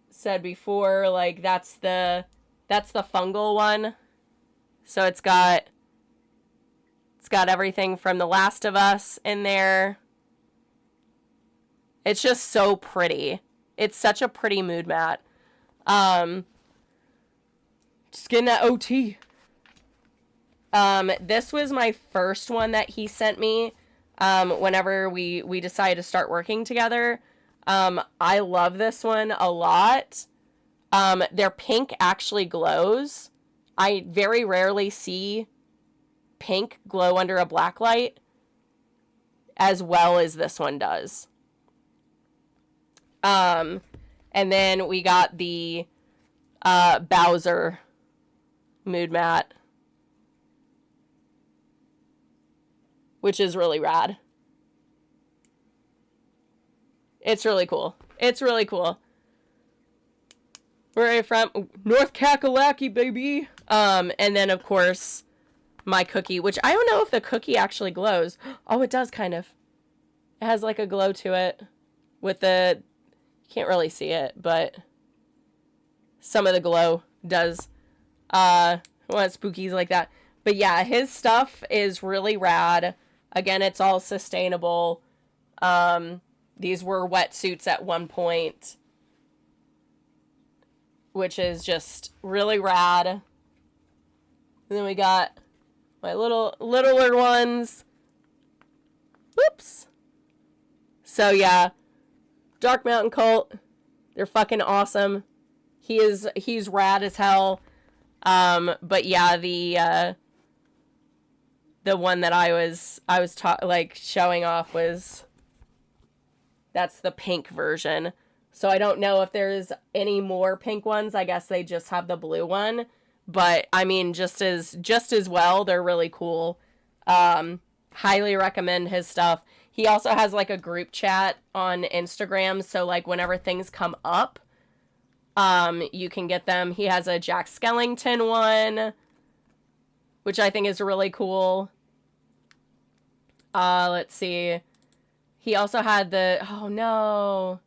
said before, like that's the fungal one. So it's got everything from The Last of Us in there. It's just so pretty. It's such a pretty mood mat. Just getting that OT. This was my first one that he sent me, whenever we decided to start working together. I love this one a lot. Their pink actually glows. I very rarely see pink glow under a black light as well as this one does. And then we got the Bowser mood mat, which is really rad. It's really cool. It's really cool. Where are you from? North Kakalaki, baby. And then, of course, my cookie, which I don't know if the cookie actually glows. Oh, it does, kind of. It has, like, a glow to it. With the... You can't really see it, but... Some of the glow does. I want spookies like that. But yeah, his stuff is really rad. Again, it's all sustainable. These were wetsuits at one point, which is just really rad. And then we got my littler ones. Whoops. So yeah, Dark Mountain Cult, they're fucking awesome. He's rad as hell. But yeah, the one that I was showing off was, that's the pink version. So I don't know if there's any more pink ones. I guess they just have the blue one. But I mean, just as well, they're really cool. Highly recommend his stuff. He also has like a group chat on Instagram. So like whenever things come up, you can get them. He has a Jack Skellington one, which I think is really cool. Let's see. He also had the... Oh, no.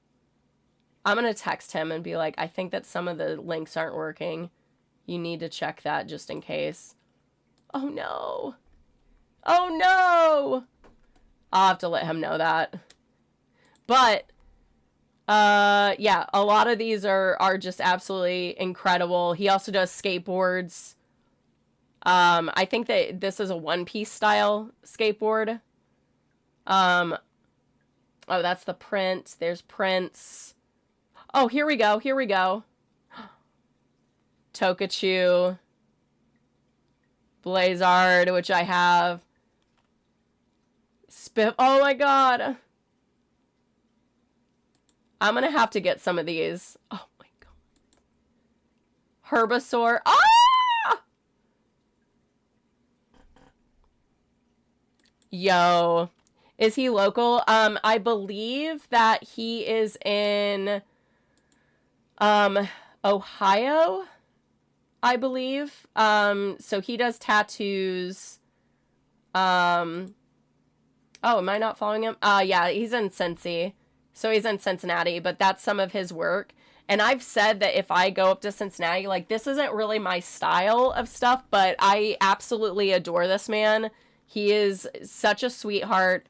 I'm going to text him and be like, I think that some of the links aren't working. You need to check that just in case. Oh, no. Oh, no. I'll have to let him know that. But, yeah, a lot of these are just absolutely incredible. He also does skateboards. I think that this is a one-piece style skateboard. Oh, that's the print. There's prints. Oh, here we go. Here we go. Tokachu. Blazard, which I have. Spiff. Oh my god. I'm gonna have to get some of these. Oh my god. Herbasaur. Ah! Yo. Is he local? I believe that he is in Ohio, I believe. So he does tattoos. Oh, am I not following him? Yeah, he's in Cincy. So he's in Cincinnati, but that's some of his work. And I've said that if I go up to Cincinnati, like, this isn't really my style of stuff, but I absolutely adore this man. He is such a sweetheart.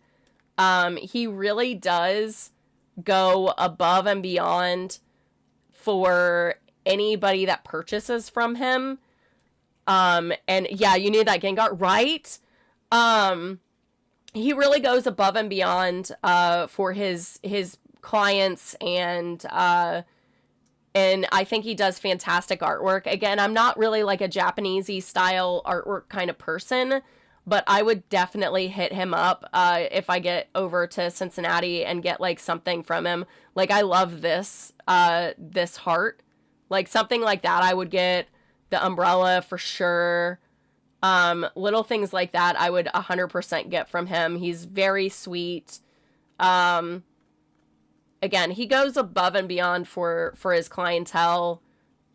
He really does go above and beyond for anybody that purchases from him. And yeah, you need that Gengar, right? He really goes above and beyond, for his clients, and I think he does fantastic artwork. Again, I'm not really like a Japanesey style artwork kind of person, but I would definitely hit him up if I get over to Cincinnati and get like something from him. Like, I love this heart. Like, something like that I would get. The umbrella for sure. Little things like that I would 100% get from him. He's very sweet. Again, he goes above and beyond for his clientele.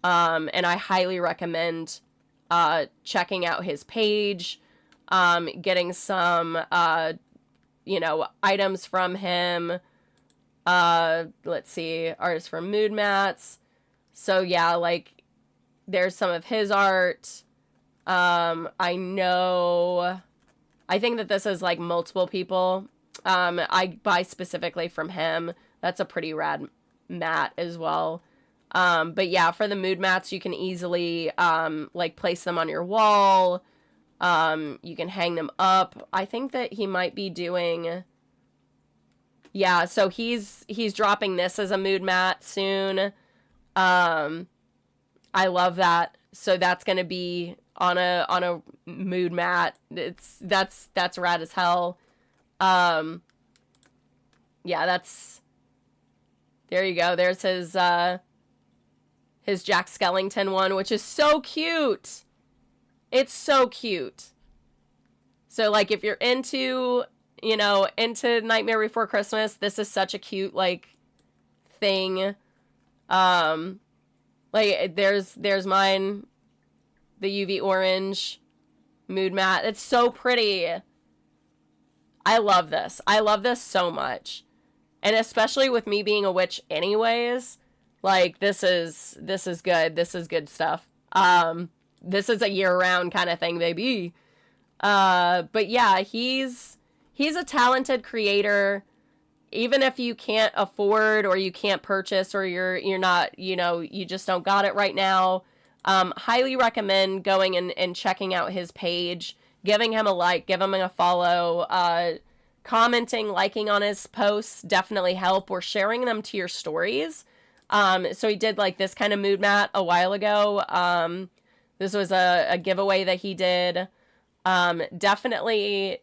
And I highly recommend checking out his page. Getting some, items from him. Let's see, artists from Mood Mats. So yeah, like, there's some of his art. I think that this is like multiple people. I buy specifically from him. That's a pretty rad mat as well. But yeah, for the mood mats, you can easily, like, place them on your wall. You can hang them up. I think that he might be doing... Yeah, so he's dropping this as a mood mat soon. I love that. So that's going to be on a mood mat. That's rad as hell. Yeah, there you go. There's his Jack Skellington one, which is so cute. It's so cute. So, like, if you're into, you know, into Nightmare Before Christmas, this is such a cute, like, thing. Like, there's mine, the UV orange mood mat. It's so pretty. I love this. I love this so much. And especially with me being a witch anyways, like, this is good. This is good stuff. This is a year-round kind of thing, baby. But yeah, he's a talented creator. Even if you can't afford or you can't purchase or you're not, you know, you just don't got it right now, highly recommend going and checking out his page, giving him a like, giving him a follow, commenting, liking on his posts definitely help, or sharing them to your stories. So he did like this kind of mood mat a while ago. This was a giveaway that he did. Definitely,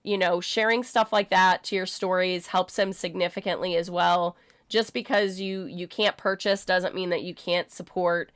you know, sharing stuff like that to your stories helps him significantly as well. Just because you can't purchase doesn't mean that you can't support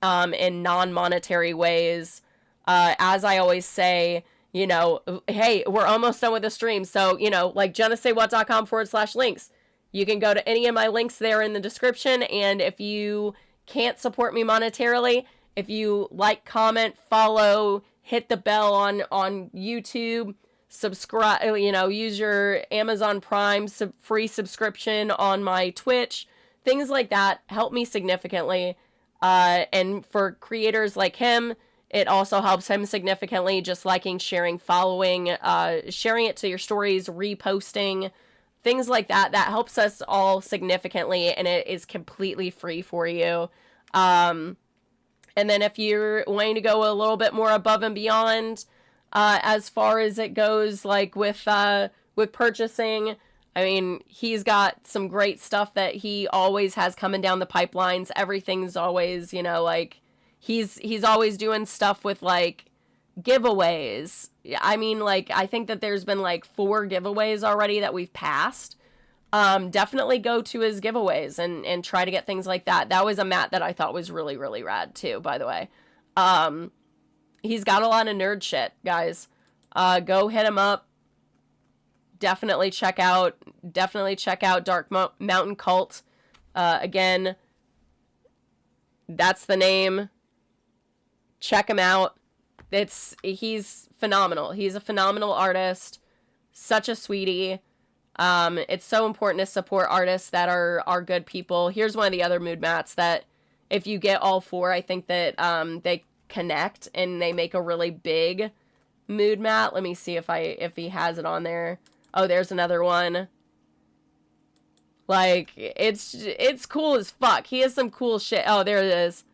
in non-monetary ways. As I always say, you know, hey, we're almost done with the stream. So, you know, like jennasaywhat.com/links. You can go to any of my links there in the description. And if you can't support me monetarily, if you like, comment, follow, hit the bell on YouTube, subscribe, you know, use your Amazon Prime free subscription on my Twitch, things like that help me significantly. And for creators like him, it also helps him significantly, just liking, sharing, following, sharing it to your stories, reposting, things like that. That helps us all significantly, and it is completely free for you. And then if you're wanting to go a little bit more above and beyond, as far as it goes, like with purchasing, I mean, he's got some great stuff that he always has coming down the pipelines. Everything's always, you know, like, he's always doing stuff with, like, giveaways. I mean, like, I think that there's been, like, 4 giveaways already that we've passed. Definitely go to his giveaways and try to get things like that. That was a mat that I thought was really, really rad, too, by the way. He's got a lot of nerd shit, guys. Go hit him up. Definitely check out Dark Mountain Cult. Again, that's the name. Check him out. He's phenomenal. He's a phenomenal artist. Such a sweetie. It's so important to support artists that are good people. Here's one of the other mood mats that if you get all 4, I think that they connect and they make a really big mood mat. Let me see if he has it on there. Oh, there's another one. Like, it's cool as fuck. He has some cool shit. Oh, there it is.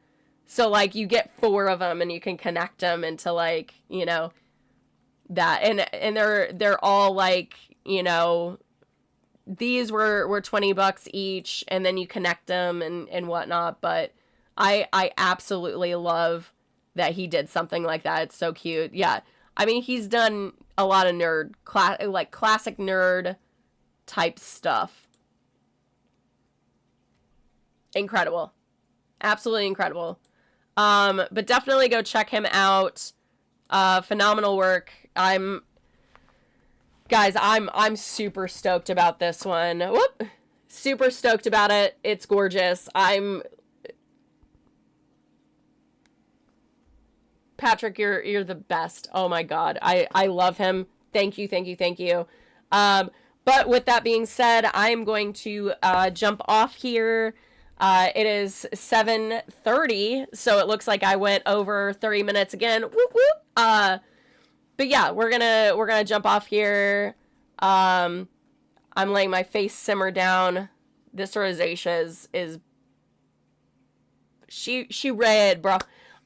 So, like, you get 4 of them and you can connect them into, like, you know, that. And they're all, like, you know, these were $20 each, and then you connect them and whatnot. But I absolutely love that he did something like that. It's so cute. Yeah. I mean, he's done a lot of classic nerd type stuff. Incredible. Absolutely incredible. But definitely go check him out. Phenomenal work. I'm super stoked about this one. Whoop. Super stoked about it. It's gorgeous. Patrick, you're the best. Oh my God. I love him. Thank you. But with that being said, I'm going to jump off here. It is 7:30, so it looks like I went over 30 minutes again. Whoop whoop. But yeah, we're gonna jump off here. I'm letting my face simmer down This rosacea is she red, bro.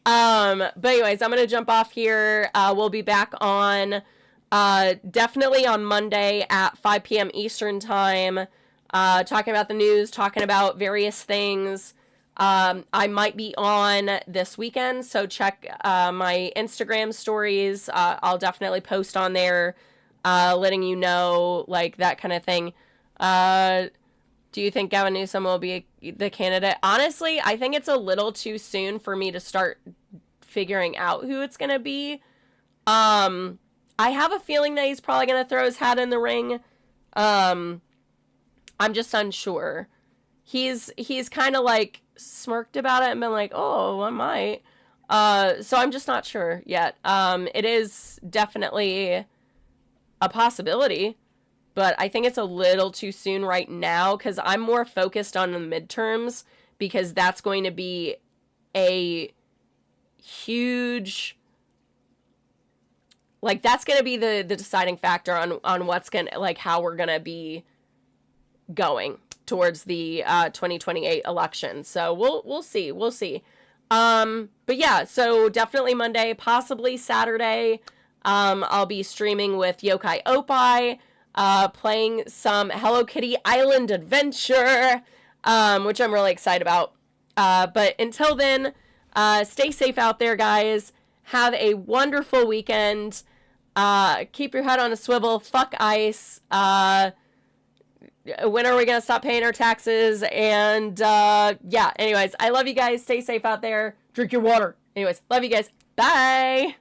But anyways, I'm gonna jump off here. We'll be back on definitely on Monday at 5 p.m. Eastern time, talking about the news, talking about various things. I might be on this weekend, so check my Instagram stories. I'll definitely post on there, letting you know, like, that kind of thing. Do you think Gavin Newsom will be the candidate? Honestly, I think it's a little too soon for me to start figuring out who it's going to be. I have a feeling that he's probably going to throw his hat in the ring. I'm just unsure. He's kind of like smirked about it and been like, oh, I might. So I'm just not sure yet. It is definitely a possibility, but I think it's a little too soon right now because I'm more focused on the midterms because that's going to be a huge, like, that's going to be the deciding factor on what's going to, like, how we're going to be going towards the 2028 election. So we'll see. But yeah, so definitely Monday, possibly Saturday. I'll be streaming with Yokai Opie, playing some Hello Kitty Island Adventure, which I'm really excited about. But until then, stay safe out there, guys. Have a wonderful weekend. Keep your head on a swivel. Fuck ICE. When are we going to stop paying our taxes? And, yeah, anyways, I love you guys. Stay safe out there. Drink your water. Anyways, love you guys. Bye.